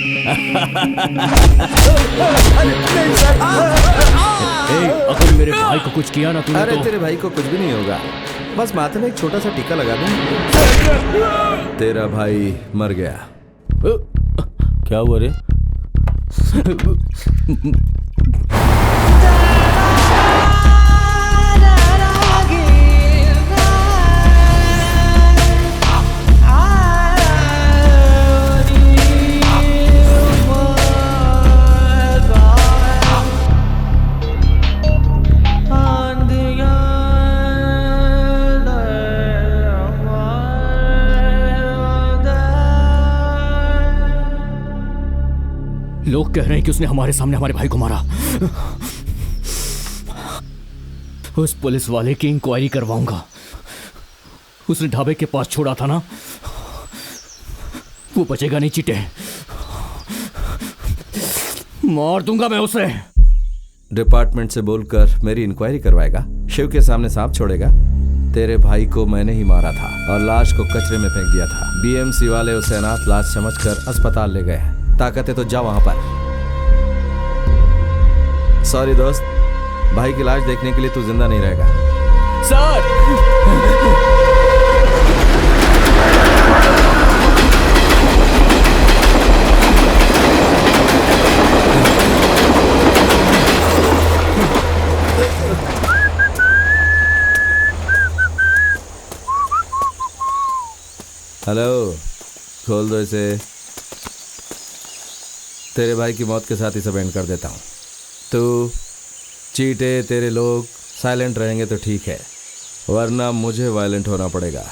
अगर मेरे भाई को कुछ किया ना तूने अरे तो... तेरे भाई को कुछ भी नहीं होगा, बस माथे में एक छोटा सा टीका लगा दे। तेरा भाई मर गया। क्या हुआ रे? लोग कह रहे हैं कि उसने हमारे सामने हमारे भाई को मारा। उस पुलिस वाले की इंक्वायरी करवाऊंगा। उसने ढाबे के पास छोड़ा था ना, वो बचेगा नहीं चीटे। मार दूंगा मैं उसे। डिपार्टमेंट से बोलकर मेरी इंक्वायरी करवाएगा, शिव के सामने सांप छोड़ेगा। तेरे भाई को मैंने ही मारा था और लाश को कचरे में फेंक दिया था। बीएमसी वाले उसे अनाथ लाश समझकर अस्पताल ले गए। ताकत है तो जा वहां पर। सॉरी दोस्त, भाई की लाश देखने के लिए तू जिंदा नहीं रहेगा। सर! हेलो, खोल दो इसे। तेरे भाई की मौत के साथ ही सब एंड कर देता हूँ। तू, चीटे, तेरे लोग साइलेंट रहेंगे तो ठीक है, वरना मुझे वायलेंट होना पड़ेगा।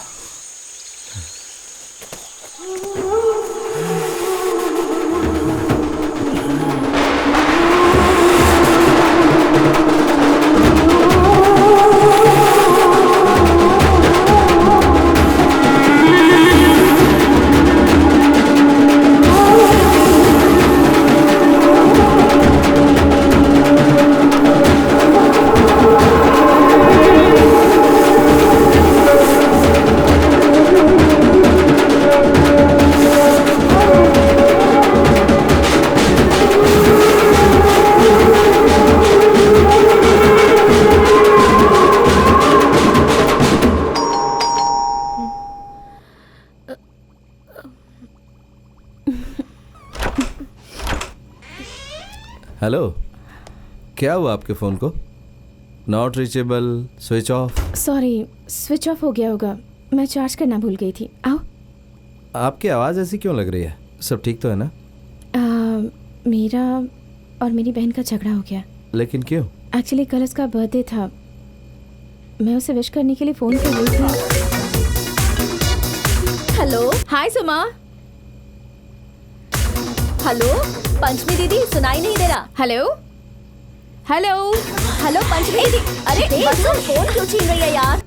हेलो, क्या हुआ आपके फ़ोन को? Not reachable, switch off. Sorry, switch off हो गया होगा, मैं चार्ज करना भूल गई थी। आओ। आपकी आवाज़ ऐसी क्यों लग रही है? सब ठीक तो है ना? मेरा और मेरी बहन का झगड़ा हो गया। लेकिन क्यों? एक्चुअली कल उसका बर्थडे था, मैं उसे विश करने के लिए फ़ोन कर रही थी। हेलो, हाय सुमा। हेलो पंचमी दीदी, सुनाई नहीं दे रहा। हेलो हेलो हेलो पंचमी दीदी। अरे बसु, फोन क्यों छीन रही है यार?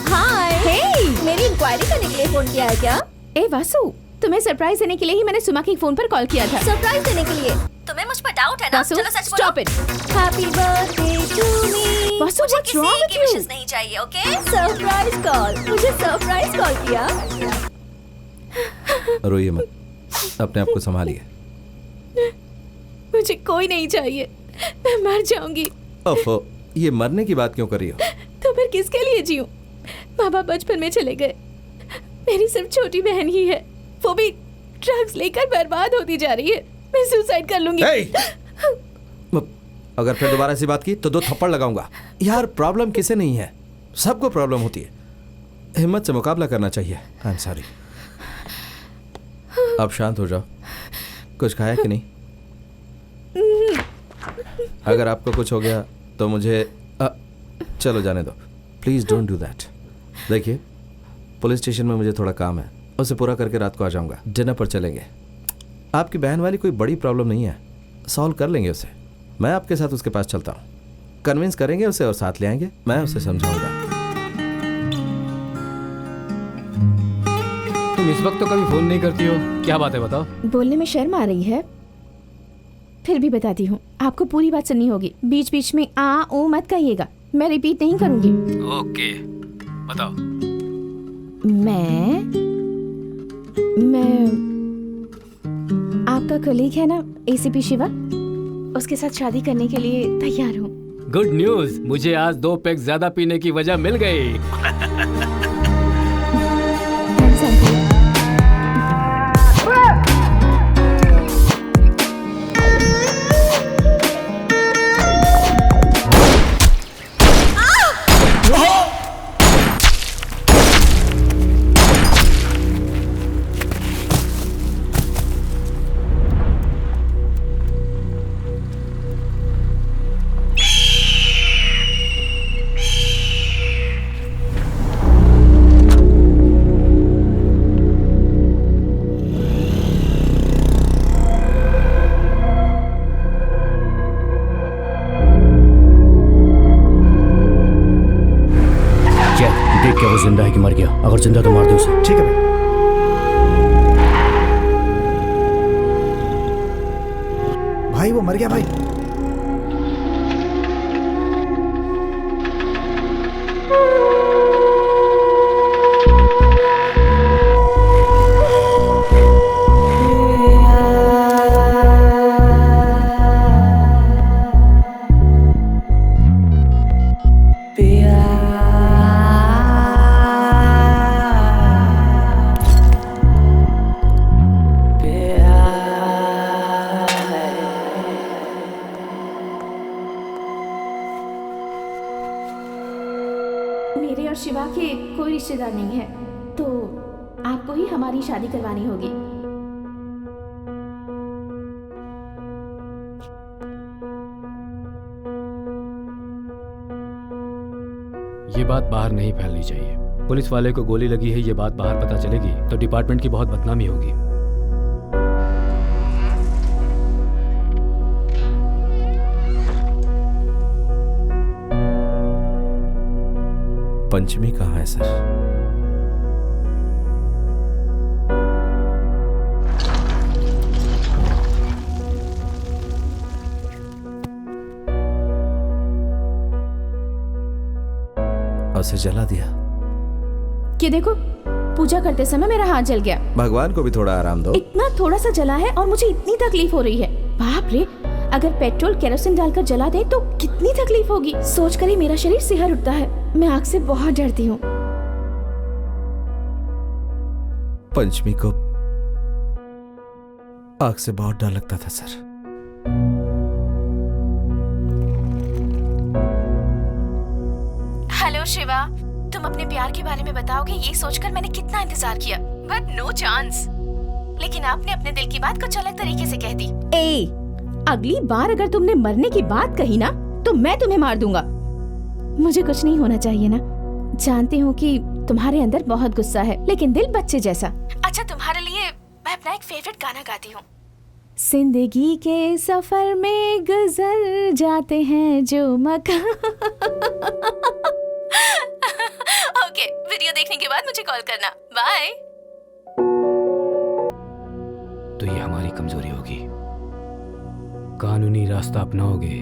हाय। हे, मेरी इंक्वायरी करने के लिए फोन किया है क्या? ए वासु, तुम्हें सरप्राइज देने के लिए ही मैंने सुमा के फोन पर कॉल किया था। सरप्राइज देने के लिए? तुम्हें मुझ पर डाउट है ना? वासु, चलो सच बोलो। Stop it. Happy birthday to me. Vasu, मुझे what's wrong with किसी की you? विशेस नहीं चाहिए, ओके? Surprise call. मुझे सरप्राइज कॉल किया। रोइए मत, अपने आप को संभालिए। मुझे कोई नहीं चाहिए, मैं मर जाऊंगी। ओफो, ये मरने की बात क्यों कर रही हो? तो फिर किसके लिए जीऊं? माँ बाप बचपन में चले गए, मेरी सिर्फ छोटी बहन ही है, वो भी ड्रग्स लेकर बर्बाद होती जा रही है। मैं सुसाइड कर लूंगी। अगर फिर दोबारा ऐसी बात की तो 2 थप्पड़ लगाऊंगा। यार, प्रॉब्लम किसे नहीं है, सबको प्रॉब्लम होती है। हिम्मत से मुकाबला करना चाहिए। I am sorry. अब शांत हो जाओ। कुछ खाया कि नहीं? अगर आपको कुछ हो गया तो मुझे चलो जाने दो, प्लीज़ डोंट डू दैट। देखिए, पुलिस स्टेशन में मुझे थोड़ा काम है, उसे पूरा करके रात को आ जाऊंगा। डिनर पर चलेंगे। आपकी बहन वाली कोई बड़ी प्रॉब्लम नहीं है, सॉल्व कर लेंगे उसे। मैं आपके साथ उसके पास चलता हूँ, कन्विंस करेंगे उसे और साथ ले आएंगे। मैं उसे समझाऊंगा। तुम इस वक्त तो कभी फोन नहीं करती हो, क्या बात है बताओ? बोलने में शर्म आ रही है, फिर भी बताती हूँ। आपको पूरी बात सुननी होगी, बीच बीच में आ ओ मत कहिएगा। मैं रिपीट नहीं करूंगी। ओके, बताओ। मैं आपका कलीग है ना एसीपी शिवा, उसके साथ शादी करने के लिए तैयार हूँ। गुड न्यूज, मुझे आज 2 पैक ज्यादा पीने की वजह मिल गई। क्या वो जिंदा है कि मर गया? अगर जिंदा तो मार दो उसे। ठीक है भाई, वो मर गया भाई। मेरे और शिवा के कोई रिश्तेदार नहीं है, तो आपको ही हमारी शादी करवानी होगी। ये बात बाहर नहीं फैलनी चाहिए। पुलिस वाले को गोली लगी है, ये बात बाहर पता चलेगी तो डिपार्टमेंट की बहुत बदनामी होगी। पंचमी कहाँ है सर? उसे जला दिया। कि देखो, पूजा करते समय मेरा हाथ जल गया। भगवान को भी थोड़ा आराम दो। इतना थोड़ा सा जला है और मुझे इतनी तकलीफ हो रही है। बाप रे, अगर पेट्रोल केरोसिन डालकर जला दे तो कितनी तकलीफ होगी। सोचकर ही मेरा शरीर सिहर उठता है। मैं आग से बहुत डरती हूँ। पंचमी को आग से बहुत डर लगता था सर। हेलो शिवा, तुम अपने प्यार के बारे में बताओगे ये सोचकर मैंने कितना इंतजार किया, बट नो चांस। लेकिन आपने अपने दिल की बात कुछ अलग तरीके से कह दी। अगली बार अगर तुमने मरने की बात कही ना तो मैं तुम्हें मार दूंगा। मुझे कुछ नहीं होना चाहिए ना। जानती हूँ कि तुम्हारे अंदर बहुत गुस्सा है, लेकिन दिल बच्चे जैसा। अच्छा, तुम्हारे लिए मैं अपना एक फेवरेट गाना गाती हूँ। जिंदगी के सफर में गुजर जाते हैं जो मकान। ओके, वीडियो देखने के बाद मुझे कॉल करना। बाय। तो ये हमारी कमजोरी होगी। कानूनी रास्ता अपनाओगे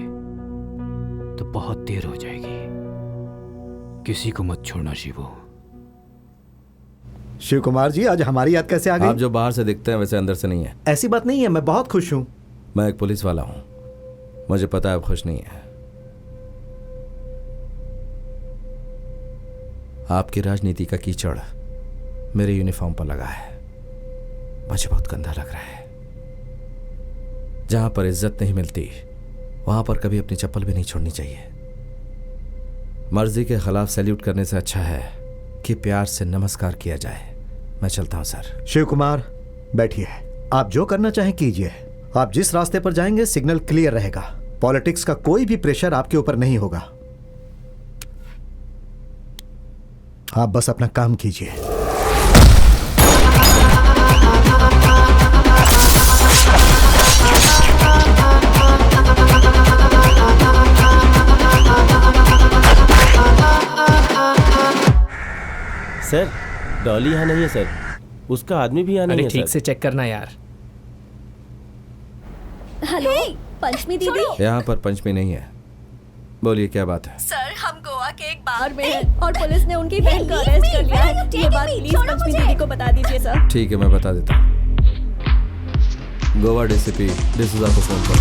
तो बहुत देर हो जाएगी। किसी को मत छोड़ना शिवू। शिव कुमार जी, आज हमारी याद कैसे आ गई? आप जो बाहर से दिखते हैं वैसे अंदर से नहीं है। ऐसी बात नहीं है, मैं बहुत खुश हूँ। मैं एक पुलिस वाला हूँ, मुझे पता है आप खुश नहीं है। आपकी राजनीति का कीचड़ मेरे यूनिफॉर्म पर लगा है। मुझे बहुत गंदा लग रहा है। जहां पर इज्जत नहीं मिलती वहां पर कभी अपनी चप्पल भी नहीं छोड़नी चाहिए। मर्जी के खिलाफ सैल्यूट करने से अच्छा है कि प्यार से नमस्कार किया जाए। मैं चलता हूं सर। शिव कुमार, बैठिए। आप जो करना चाहें कीजिए। आप जिस रास्ते पर जाएंगे सिग्नल क्लियर रहेगा। पॉलिटिक्स का कोई भी प्रेशर आपके ऊपर नहीं होगा। आप बस अपना काम कीजिए। सर, डॉली यहाँ नहीं है सर। उसका आदमी भी यहाँ नहीं है। ठीक से चेक करना यार। हेलो पंचमी दीदी। यहाँ पर पंचमी नहीं है। बोलिए क्या बात है? सर, हमको गोवा के एक बार में है और पुलिस ने उनकी बहन को अरेस्ट कर लिया है। ये बात प्लीज लक्ष्मी दीदी को बता दीजिए सर। ठीक है, मैं बता देता हूँ। गोवा डीसीपी डिसूजा को फोन करो।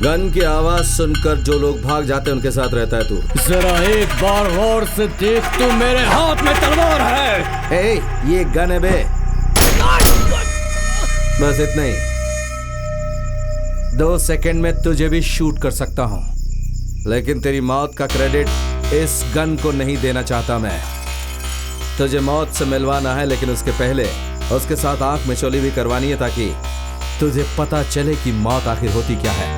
गन की आवाज सुनकर जो लोग भाग जाते हैं उनके साथ रहता है तू। जरा एक बार गौर से देख, तू मेरे हाथ में तलवार है। ए, ये गन है बे। बस इतना ही। 2 सेकंड में तुझे भी शूट कर सकता हूं, लेकिन तेरी मौत का क्रेडिट इस गन को नहीं देना चाहता मैं। तुझे मौत से मिलवाना है, लेकिन उसके पहले उसके साथ आंख मिचौली भी करवानी है, ताकि तुझे पता चले कि मौत आखिर होती क्या है।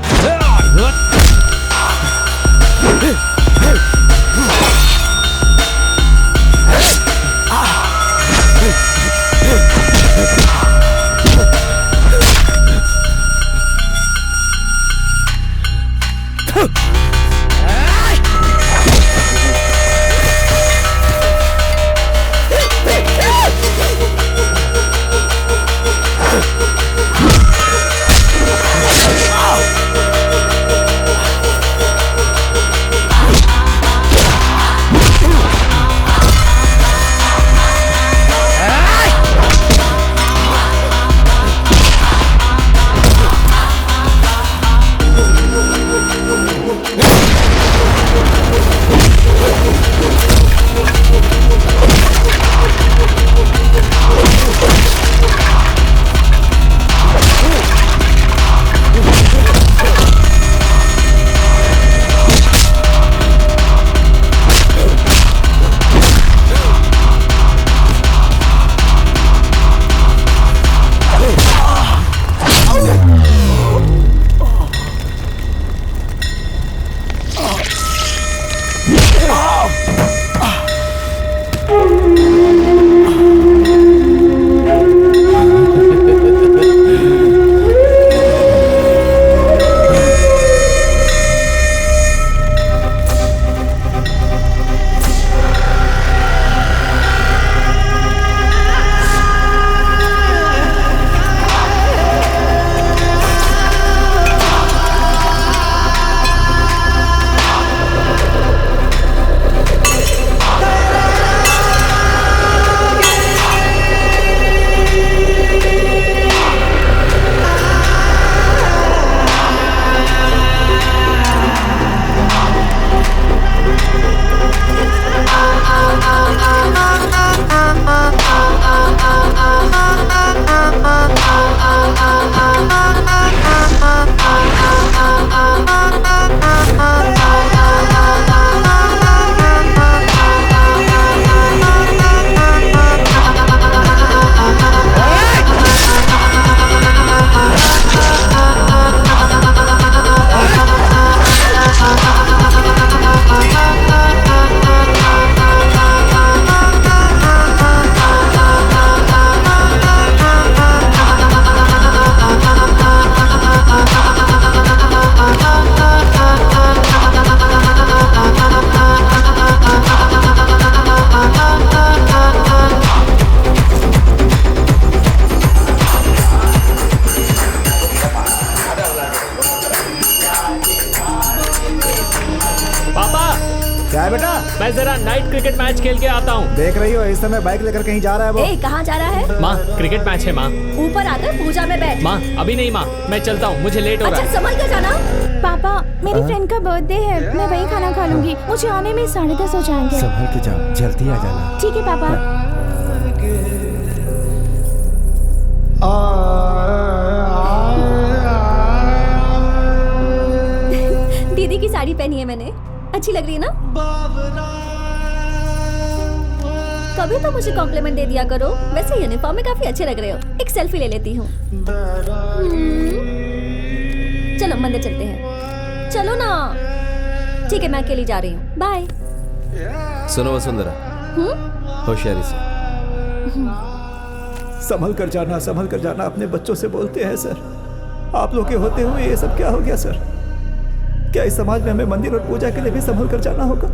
इस समय बाइक लेकर कहीं जा रहा है वो। ए, कहाँ जा रहा है? माँ क्रिकेट मैच है माँ। ऊपर आकर पूजा में बैठ। माँ अभी नहीं माँ, मैं चलता हूँ, मुझे लेट हो रहा है। अच्छा संभल कर जाना। पापा मेरी फ्रेंड का बर्थडे है, मैं वहीं खाना खा लूंगी, मुझे आने में 10:30 हो जाएंगे। संभल के जाओ, जल्दी आ जाना। ठीक है पापा। दीदी की साड़ी पहनी है मैंने, अच्छी लग रही है ना? कभी तो मुझे कॉम्प्लीमेंट दे दिया करो। वैसे यूनिफॉर्म में काफी अच्छे लग रहे हो। एक सेल्फी ले लेती हूँ। चलो मंदिर चलते हैं। चलो ना। ठीक है मैं अकेली जा रही हूँ, बाय। सुनो वसुंधरा, होशियारी से। संभल कर जाना, संभल कर जाना, अपने बच्चों से बोलते हैं सर। आप लोग के होते हुए ये सब क्या हो गया सर? क्या इस समाज में हमें मंदिर और पूजा के लिए भी संभल कर जाना होगा?